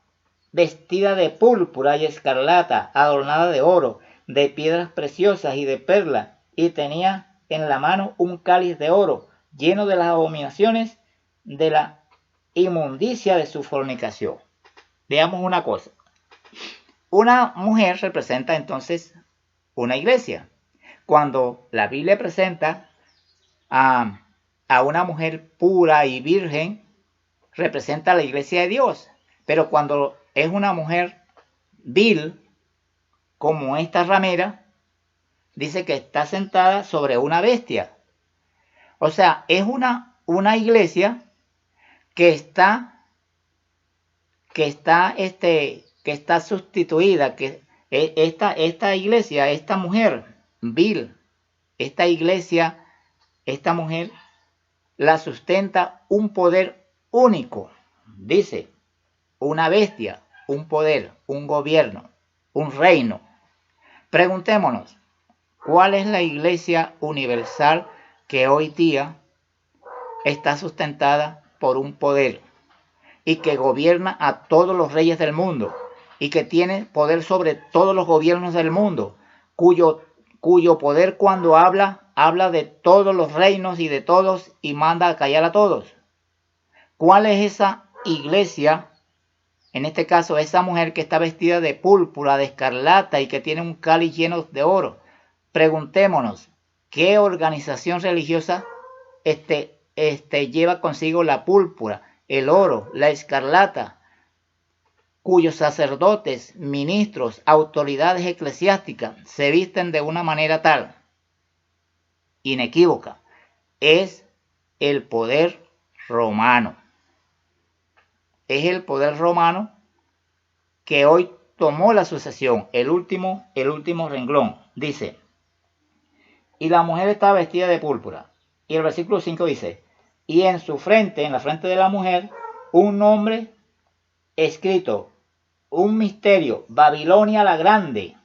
S1: vestida de púrpura y escarlata, adornada de oro, de piedras preciosas y de perlas, y tenía en la mano un cáliz de oro, lleno de las abominaciones de la inmundicia de su fornicación. Veamos una cosa. Una mujer representa entonces una iglesia. Cuando la Biblia presenta a una mujer pura y virgen, representa a la iglesia de Dios. Pero cuando es una mujer vil, como esta ramera, dice que está sentada sobre una bestia. O sea, es una iglesia que está sustituida, que esta iglesia, esta mujer vil, esta mujer la sustenta un poder único, dice, una bestia, un poder, un gobierno, un reino. Preguntémonos, ¿cuál es la iglesia universal que hoy día está sustentada por un poder y que gobierna a todos los reyes del mundo y que tiene poder sobre todos los gobiernos del mundo, cuyo poder cuando habla de todos los reinos y de todos y manda a callar a todos? ¿Cuál es esa iglesia? En este caso, esa mujer que está vestida de púrpura, de escarlata y que tiene un cáliz lleno de oro. Preguntémonos, ¿qué organización religiosa lleva consigo la púrpura, el oro, la escarlata, cuyos sacerdotes, ministros, autoridades eclesiásticas se visten de una manera tal, inequívoca? Es el poder romano. Es el poder romano que hoy tomó la sucesión, el último renglón. Dice, y la mujer estaba vestida de púrpura. Y el versículo 5 dice, y en su frente, en la frente de la mujer, un nombre escrito, un misterio, Babilonia la Grande,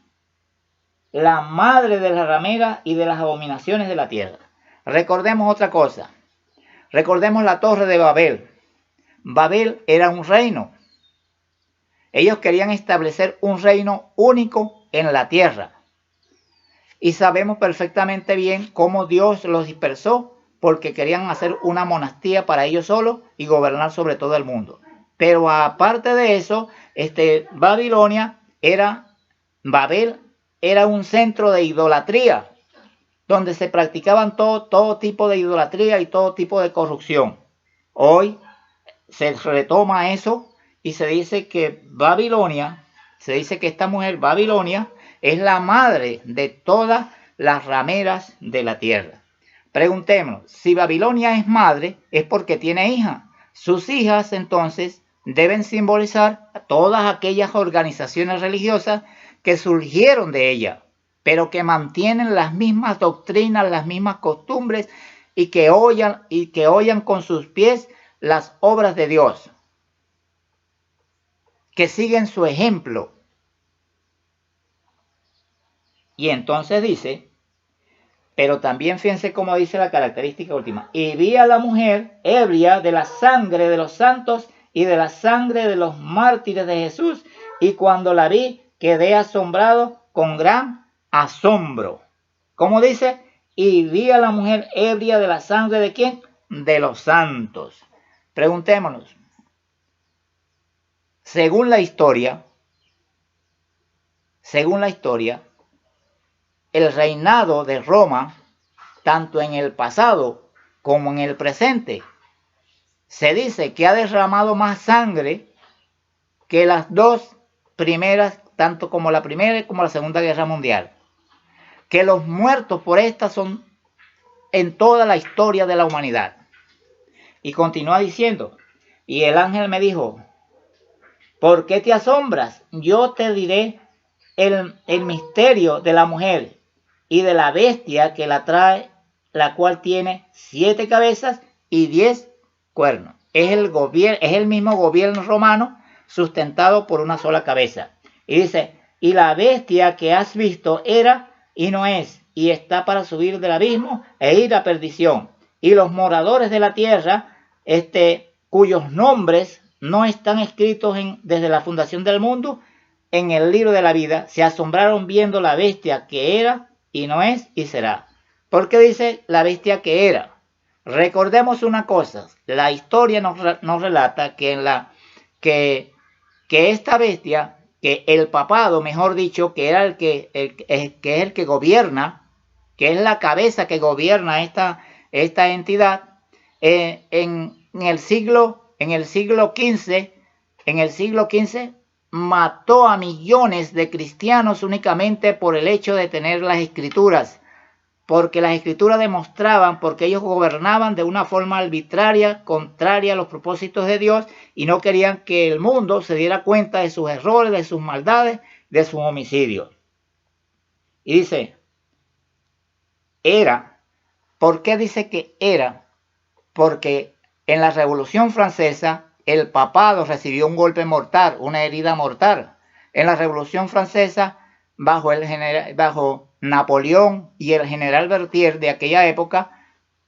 S1: la madre de la ramera y de las abominaciones de la tierra. Recordemos otra cosa. Recordemos la torre de Babel. Babel era un reino. Ellos querían establecer un reino único en la tierra. Y sabemos perfectamente bien cómo Dios los dispersó, porque querían hacer una monarquía para ellos solos y gobernar sobre todo el mundo. Pero aparte de eso, Babel era un centro de idolatría, donde se practicaban todo tipo de idolatría y todo tipo de corrupción. Hoy se retoma eso y se dice que esta mujer Babilonia es la madre de todas las rameras de la tierra. Preguntémonos, si Babilonia es madre, es porque tiene hijas. Sus hijas, entonces, deben simbolizar a todas aquellas organizaciones religiosas que surgieron de ella, pero que mantienen las mismas doctrinas, las mismas costumbres y que oyan con sus pies las obras de Dios, que siguen su ejemplo. Y entonces dice, pero también fíjense cómo dice la característica última, y vi a la mujer ebria de la sangre de los santos y de la sangre de los mártires de Jesús, y cuando la vi quedé asombrado con gran asombro. ¿Cómo dice? Y vi a la mujer ebria de la sangre ¿de quién? De los santos. Preguntémonos, según la historia, el reinado de Roma, tanto en el pasado como en el presente, se dice que ha derramado más sangre que las dos primeras, tanto como la Primera como la Segunda Guerra Mundial. Que los muertos por esta son en toda la historia de la humanidad. Y continúa diciendo, y el ángel me dijo, ¿por qué te asombras? Yo te diré el misterio de la mujer y de la bestia que la trae, la cual tiene 7 cabezas y 10 cuernos. Es el mismo gobierno romano sustentado por una sola cabeza. Y dice, y la bestia que has visto era y no es, y está para subir del abismo e ir a perdición. Y los moradores de la tierra, cuyos nombres no están escritos desde la fundación del mundo en el libro de la vida, se asombraron viendo la bestia que era y no es y será. ¿Por qué dice la bestia que era? Recordemos una cosa, la historia nos relata que esta bestia, que el papado, mejor dicho, que era que es el que gobierna, que es la cabeza que gobierna esta entidad, en el siglo XV mató a millones de cristianos únicamente por el hecho de tener las escrituras, porque las escrituras demostraban, porque ellos gobernaban de una forma arbitraria, contraria a los propósitos de Dios, y no querían que el mundo se diera cuenta de sus errores, de sus maldades, de sus homicidios. Y dice, era. ¿Por qué dice que era? Porque en la Revolución Francesa el papado recibió un golpe mortal, una herida mortal. En la Revolución Francesa, bajo Napoleón y el general Berthier de aquella época,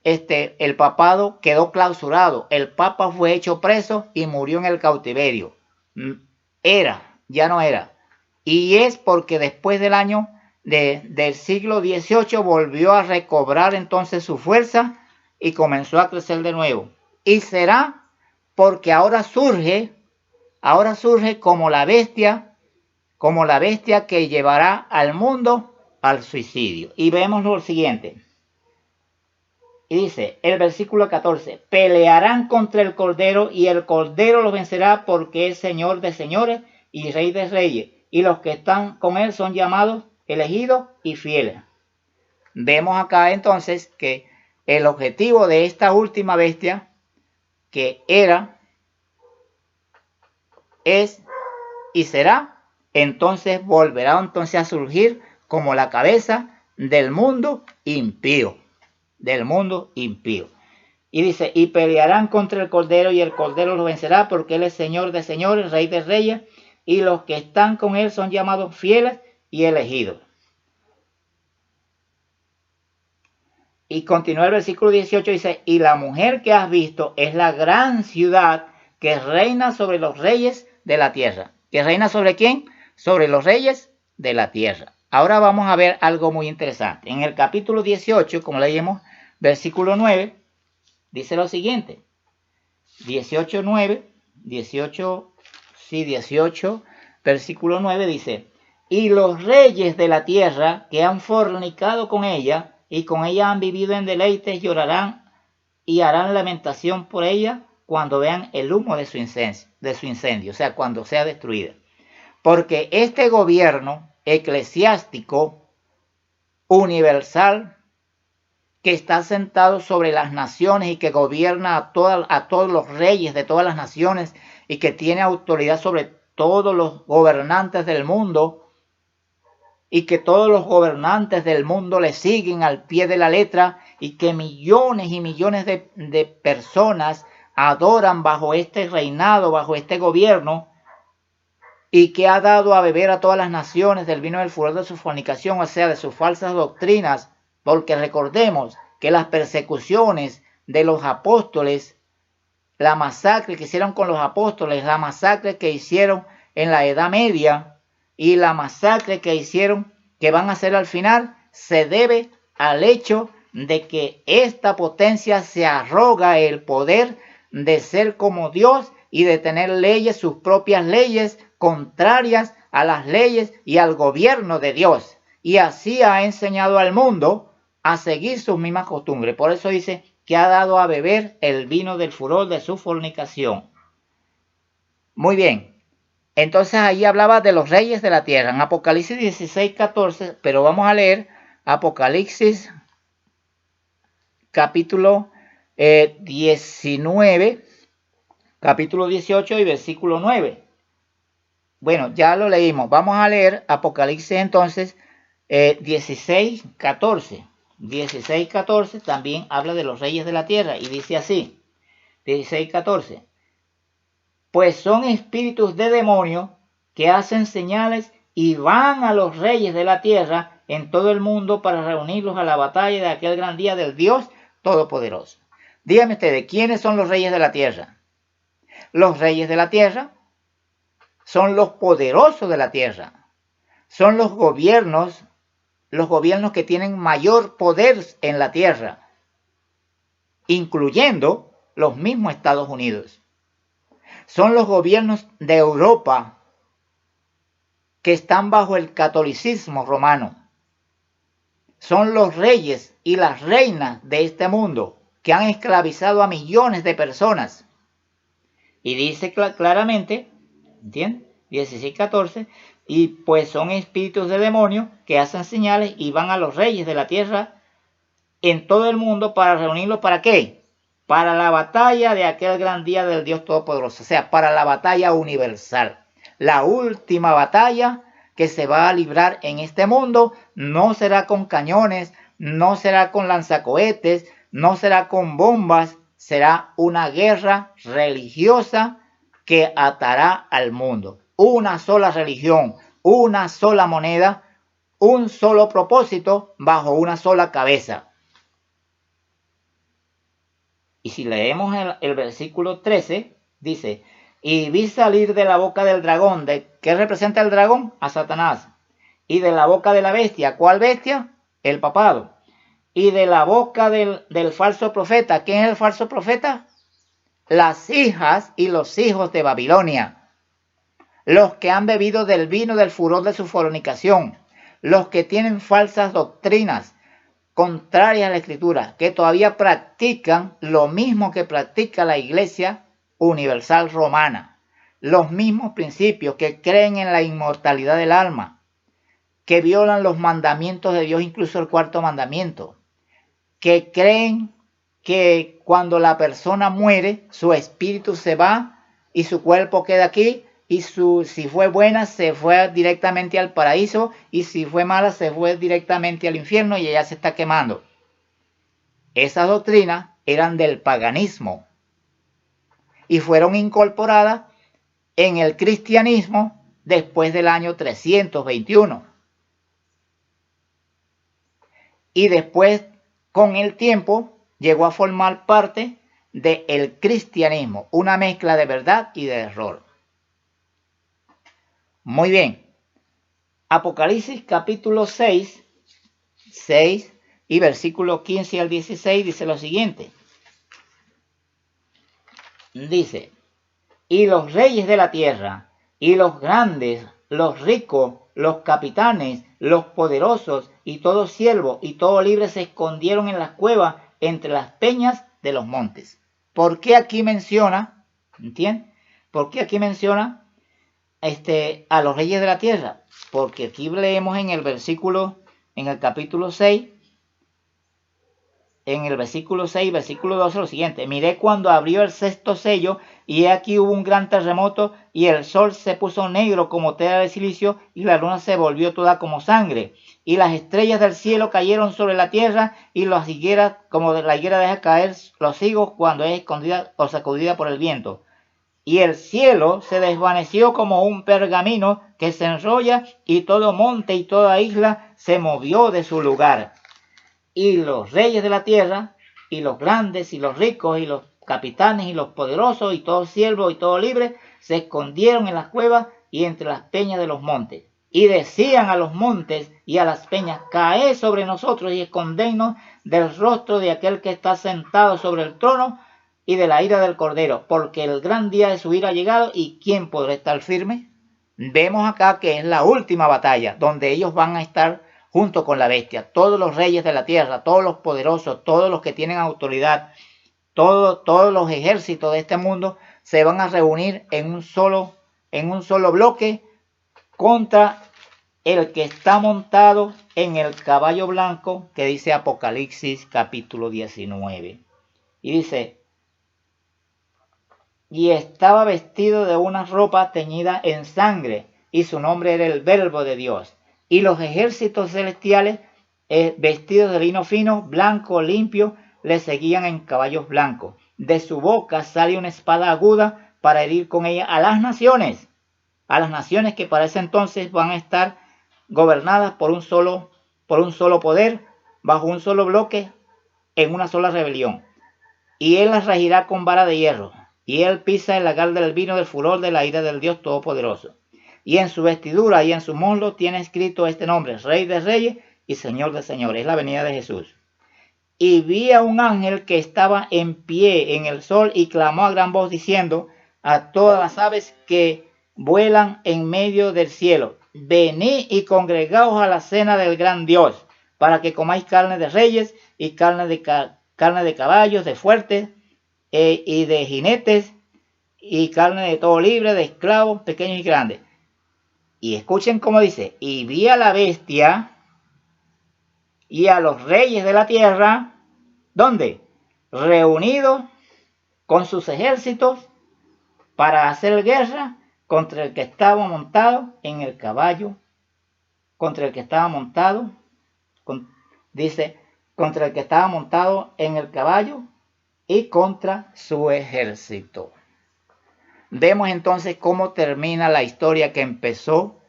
S1: el papado quedó clausurado. El papa fue hecho preso y murió en el cautiverio. Era, ya no era. Y es porque después del año del siglo XVIII volvió a recobrar entonces su fuerza y comenzó a crecer de nuevo. Y será porque ahora surge como la bestia que llevará al mundo al suicidio. Y vemos lo siguiente. Y dice el versículo 14, pelearán contra el Cordero y el Cordero los vencerá porque es Señor de señores y Rey de reyes. Y los que están con él son llamados, elegidos y fieles. Vemos acá entonces que el objetivo de esta última bestia, que era, es y será, entonces volverá entonces a surgir como la cabeza del mundo impío. Del mundo impío. Y dice, y pelearán contra el Cordero y el Cordero los vencerá porque él es Señor de señores, Rey de reyes, y los que están con él son llamados fieles y elegidos. Y continúa el versículo 18, dice, y la mujer que has visto es la gran ciudad que reina sobre los reyes de la tierra. ¿Que reina sobre quién? Sobre los reyes de la tierra. Ahora vamos a ver algo muy interesante. En el capítulo 18, como leímos, versículo 9, dice lo siguiente. 18, versículo 9 dice, y los reyes de la tierra que han fornicado con ella, y con ella han vivido en deleites, llorarán y harán lamentación por ella cuando vean el humo de su incendio, o sea, cuando sea destruida. Porque este gobierno eclesiástico universal que está sentado sobre las naciones y que gobierna a todos los reyes de todas las naciones y que tiene autoridad sobre todos los gobernantes del mundo, y que todos los gobernantes del mundo le siguen al pie de la letra, y que millones y millones de personas adoran bajo este reinado, bajo este gobierno, y que ha dado a beber a todas las naciones del vino del furor de su fornicación, o sea, de sus falsas doctrinas, porque recordemos que las persecuciones de los apóstoles, la masacre que hicieron con los apóstoles, la masacre que hicieron en la Edad Media, y la masacre que hicieron, que van a hacer al final, se debe al hecho de que esta potencia se arroga el poder de ser como Dios y de tener leyes, sus propias leyes, contrarias a las leyes y al gobierno de Dios. Y así ha enseñado al mundo a seguir sus mismas costumbres. Por eso dice que ha dado a beber el vino del furor de su fornicación. Muy bien. Entonces ahí hablaba de los reyes de la tierra. En Apocalipsis 16, 14, pero vamos a leer Apocalipsis capítulo 19, capítulo 18 y versículo 9. Bueno, ya lo leímos. Vamos a leer Apocalipsis entonces 16, 14. 16, 14 también habla de los reyes de la tierra y dice así. 16, 14. Pues son espíritus de demonios que hacen señales y van a los reyes de la tierra en todo el mundo para reunirlos a la batalla de aquel gran día del Dios Todopoderoso. Díganme ustedes, ¿quiénes son los reyes de la tierra? Los reyes de la tierra son los poderosos de la tierra. Son los gobiernos que tienen mayor poder en la tierra, incluyendo los mismos Estados Unidos. Son los gobiernos de Europa que están bajo el catolicismo romano. Son los reyes y las reinas de este mundo que han esclavizado a millones de personas. Y dice claramente, ¿entiendes? 16:14, y pues son espíritus de demonios que hacen señales y van a los reyes de la tierra en todo el mundo para reunirlos. ¿Para qué? Para la batalla de aquel gran día del Dios Todopoderoso, o sea, para la batalla universal. La última batalla que se va a librar en este mundo no será con cañones, no será con lanzacohetes, no será con bombas, será una guerra religiosa que atará al mundo. Una sola religión, una sola moneda, un solo propósito bajo una sola cabeza. Y si leemos el versículo 13, dice: y vi salir de la boca del dragón. ¿Qué representa el dragón? A Satanás. Y de la boca de la bestia. ¿Cuál bestia? El papado. Y de la boca del falso profeta. ¿Quién es el falso profeta? Las hijas y los hijos de Babilonia. Los que han bebido del vino del furor de su fornicación. Los que tienen falsas doctrinas contrarias a la Escritura, que todavía practican lo mismo que practica la Iglesia Universal Romana, los mismos principios, que creen en la inmortalidad del alma, que violan los mandamientos de Dios, incluso el cuarto mandamiento, que creen que cuando la persona muere, su espíritu se va y su cuerpo queda aquí, y si fue buena se fue directamente al paraíso, y si fue mala se fue directamente al infierno y ella se está quemando. Esas doctrinas eran del paganismo y fueron incorporadas en el cristianismo después del año 321. Y después, con el tiempo, llegó a formar parte del cristianismo, una mezcla de verdad y de error. Muy bien. Apocalipsis capítulo 6 y versículo 15 al 16 dice lo siguiente. Dice: y los reyes de la tierra, y los grandes, los ricos, los capitanes, los poderosos, y todo siervo y todo libre se escondieron en las cuevas entre las peñas de los montes. ¿Por qué aquí menciona? ¿Entiendes? ¿Por qué aquí menciona a los reyes de la tierra? Porque aquí leemos en el capítulo 6, en el versículo 6, versículo 12, lo siguiente: miré cuando abrió el sexto sello, y aquí hubo un gran terremoto, y el sol se puso negro como tela de silicio, y la luna se volvió toda como sangre, y las estrellas del cielo cayeron sobre la tierra, y las higueras, como la higuera deja caer los higos cuando es escondida o sacudida por el viento. Y el cielo se desvaneció como un pergamino que se enrolla, y todo monte y toda isla se movió de su lugar. Y los reyes de la tierra, y los grandes, y los ricos, y los capitanes, y los poderosos, y todo siervo, y todo libre, se escondieron en las cuevas y entre las peñas de los montes. Y decían a los montes y a las peñas: caed sobre nosotros y escondednos del rostro de aquel que está sentado sobre el trono y de la ira del Cordero, porque el gran día de su ira ha llegado, y ¿quién podrá estar firme? Vemos acá que es la última batalla, donde ellos van a estar junto con la bestia. Todos los reyes de la tierra, todos los poderosos, todos los que tienen autoridad, todos los ejércitos de este mundo se van a reunir en un solo bloque contra el que está montado en el caballo blanco, que dice Apocalipsis capítulo 19. Y dice: y estaba vestido de una ropa teñida en sangre, y su nombre era el Verbo de Dios. Y los ejércitos celestiales, vestidos de lino fino, blanco, limpio, le seguían en caballos blancos. De su boca sale una espada aguda para herir con ella a las naciones que para ese entonces van a estar gobernadas por por un solo poder, bajo un solo bloque, en una sola rebelión. Y él las regirá con vara de hierro, y él pisa el lagar del vino del furor de la ira del Dios Todopoderoso. Y en su vestidura y en su muslo tiene escrito este nombre: Rey de Reyes y Señor de Señores. Es la venida de Jesús. Y vi a un ángel que estaba en pie en el sol y clamó a gran voz diciendo a todas las aves que vuelan en medio del cielo: venid y congregaos a la cena del gran Dios, para que comáis carne de reyes y carne de caballos, de fuertes y de jinetes, y carne de todo libre, de esclavos pequeños y grandes. Y escuchen cómo dice: y vi a la bestia y a los reyes de la tierra, ¿dónde? Reunidos con sus ejércitos para hacer guerra contra el que estaba montado en el caballo, contra el que estaba montado, dice, contra el que estaba montado en el caballo y contra su ejército. Vemos entonces cómo termina la historia que empezó.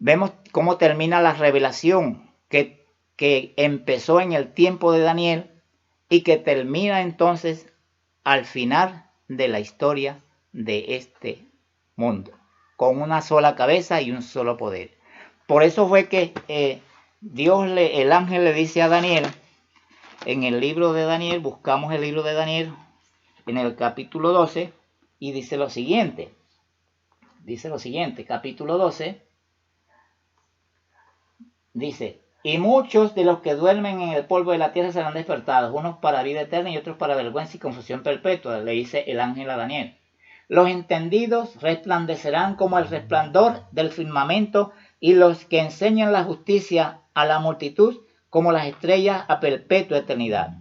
S1: Vemos cómo termina la revelación que empezó en el tiempo de Daniel y que termina entonces al final de la historia de este mundo, con una sola cabeza y un solo poder. Por eso fue que el ángel le dice a Daniel, en el libro de Daniel, buscamos el libro de Daniel en el capítulo 12, y dice lo siguiente, capítulo 12, dice: y muchos de los que duermen en el polvo de la tierra serán despertados, unos para vida eterna y otros para vergüenza y confusión perpetua, le dice el ángel a Daniel. Los entendidos resplandecerán como el resplandor del firmamento, y los que enseñan la justicia a la multitud como las estrellas a perpetua eternidad.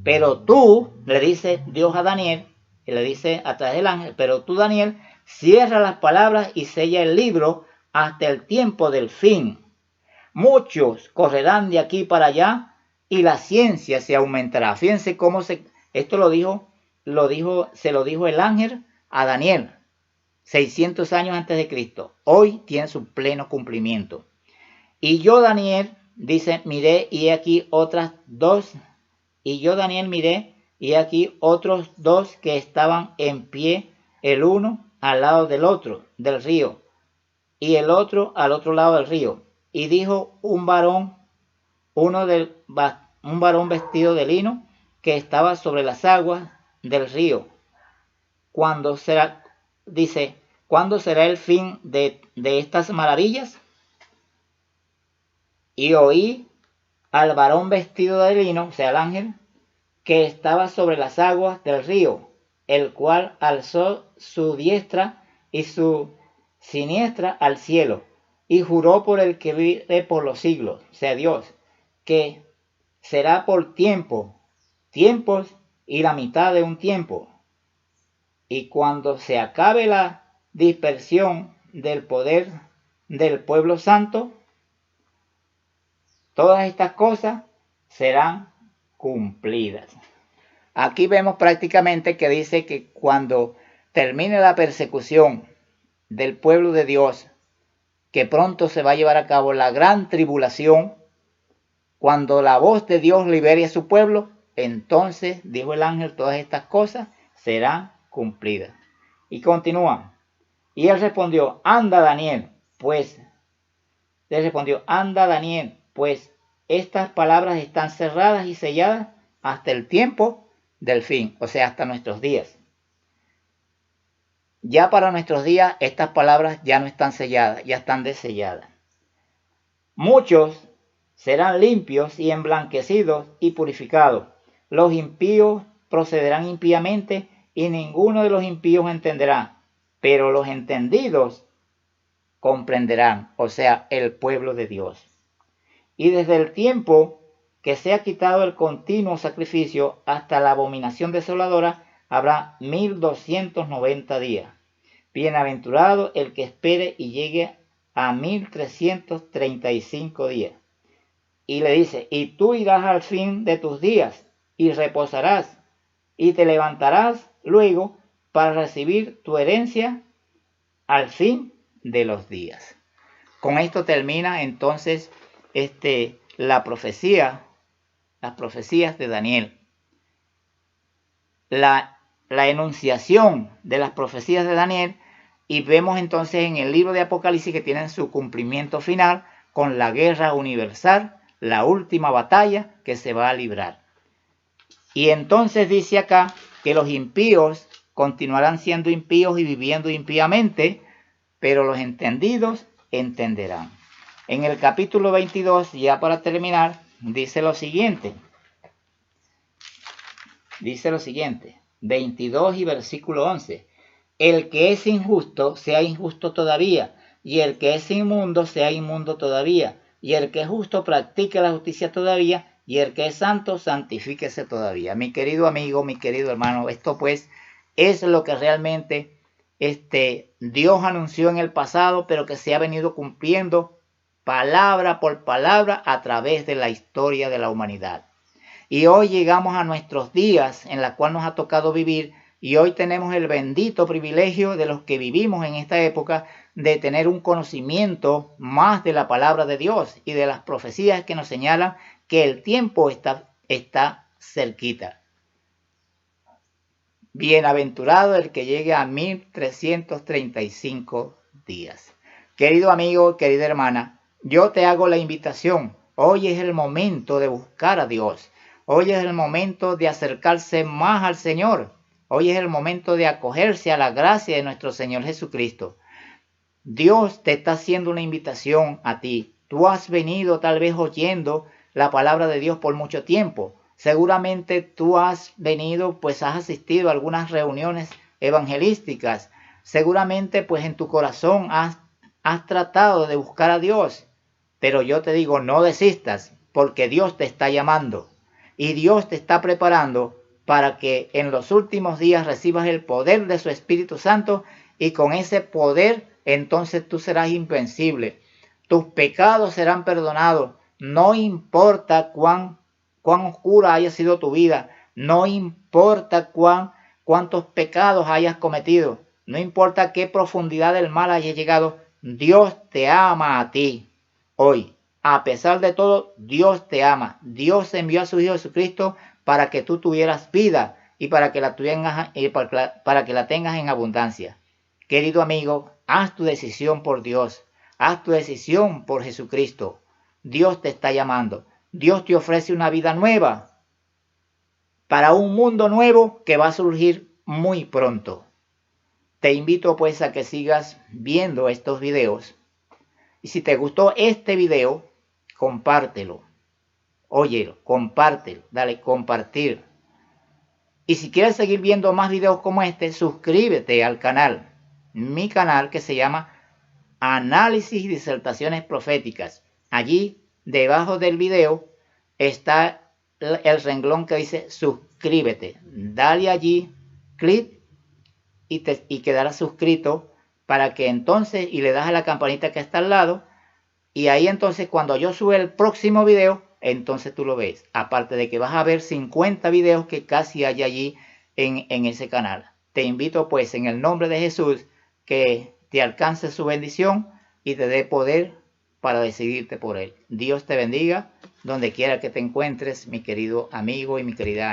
S1: Pero tú, le dice Dios a Daniel, y le dice a través del ángel, pero tú, Daniel, cierra las palabras y sella el libro hasta el tiempo del fin. Muchos correrán de aquí para allá y la ciencia se aumentará. Fíjense cómo esto se lo dijo el ángel a Daniel 600 años antes de Cristo. Hoy tiene su pleno cumplimiento. Y yo, Daniel, dice, miré y he aquí otras dos. Y yo, Daniel, miré y he aquí otros dos que estaban en pie, el uno al lado del otro, del río, y el otro al otro lado del río. Y dijo un varón vestido de lino que estaba sobre las aguas del río: ¿cuándo será el fin de estas maravillas? Y oí al varón vestido de lino, o sea, el ángel, que estaba sobre las aguas del río, el cual alzó su diestra y su siniestra al cielo, y juró por el que vive por los siglos, o sea, Dios, que será por tiempos y la mitad de un tiempo. Y cuando se acabe la dispersión del poder del pueblo santo, todas estas cosas serán cumplidas. Aquí vemos prácticamente que dice que cuando termine la persecución del pueblo de Dios, que pronto se va a llevar a cabo la gran tribulación, cuando la voz de Dios libere a su pueblo, entonces, dijo el ángel, todas estas cosas serán cumplidas. Y continúa. Y él respondió: anda, Daniel, pues estas palabras están cerradas y selladas hasta el tiempo del fin, o sea, hasta nuestros días. Ya para nuestros días estas palabras ya no están selladas, ya están deselladas. Muchos serán limpios y emblanquecidos y purificados. Los impíos procederán impíamente y ninguno de los impíos entenderá, pero los entendidos comprenderán, o sea, el pueblo de Dios. Y desde el tiempo que se ha quitado el continuo sacrificio hasta la abominación desoladora, habrá 1290 días. Bienaventurado el que espere y llegue a 1335 días. Y le dice: y tú irás al fin de tus días y reposarás y te levantarás luego para recibir tu herencia al fin de los días. Con esto termina entonces las profecías de Daniel. La enunciación de las profecías de Daniel, y vemos entonces en el libro de Apocalipsis que tienen su cumplimiento final con la guerra universal, la última batalla que se va a librar. Y entonces dice acá que los impíos continuarán siendo impíos y viviendo impíamente, pero los entendidos entenderán. En el capítulo 22, ya para terminar, dice lo siguiente. Dice lo siguiente, 22 y versículo 11. El que es injusto, sea injusto todavía, y el que es inmundo, sea inmundo todavía, y el que es justo, practique la justicia todavía, y el que es santo, santifíquese todavía. Mi querido amigo, mi querido hermano, esto pues es lo que realmente Dios anunció en el pasado, pero que se ha venido cumpliendo palabra por palabra a través de la historia de la humanidad. Y hoy llegamos a nuestros días en la cual nos ha tocado vivir, y hoy tenemos el bendito privilegio de los que vivimos en esta época de tener un conocimiento más de la palabra de Dios y de las profecías que nos señalan que el tiempo está cerquita. Bienaventurado el que llegue a 1335 días. Querido amigo, querida hermana, yo te hago la invitación. Hoy es el momento de buscar a Dios. Hoy es el momento de acercarse más al Señor. Hoy es el momento de acogerse a la gracia de nuestro Señor Jesucristo. Dios te está haciendo una invitación a ti. Tú has venido tal vez oyendo la palabra de Dios por mucho tiempo. Seguramente tú has venido, pues has asistido a algunas reuniones evangelísticas. Seguramente pues en tu corazón has tratado de buscar a Dios. Pero yo te digo, no desistas, porque Dios te está llamando. Y Dios te está preparando para que en los últimos días recibas el poder de su Espíritu Santo, y con ese poder entonces tú serás invencible. Tus pecados serán perdonados. No importa cuán oscura haya sido tu vida. No importa cuántos pecados hayas cometido. No importa qué profundidad del mal hayas llegado. Dios te ama a ti hoy. A pesar de todo, Dios te ama. Dios envió a su Hijo Jesucristo para que tú tuvieras vida y para que la tengas en abundancia. Querido amigo, haz tu decisión por Dios. Haz tu decisión por Jesucristo. Dios te está llamando. Dios te ofrece una vida nueva para un mundo nuevo que va a surgir muy pronto. Te invito pues a que sigas viendo estos videos. Y si te gustó este video, compártelo. Óyelo, compártelo, dale compartir. Y si quieres seguir viendo más videos como este, suscríbete al canal. Mi canal que se llama Análisis y Disertaciones Proféticas. Allí, debajo del video, está el renglón que dice suscríbete. Dale allí, clic y quedarás suscrito para que entonces, y le das a la campanita que está al lado, y ahí entonces cuando yo sube el próximo video, entonces tú lo ves. Aparte de que vas a ver 50 videos que casi hay allí en ese canal. Te invito pues en el nombre de Jesús que te alcance su bendición y te dé poder para decidirte por él. Dios te bendiga donde quiera que te encuentres, mi querido amigo y mi querida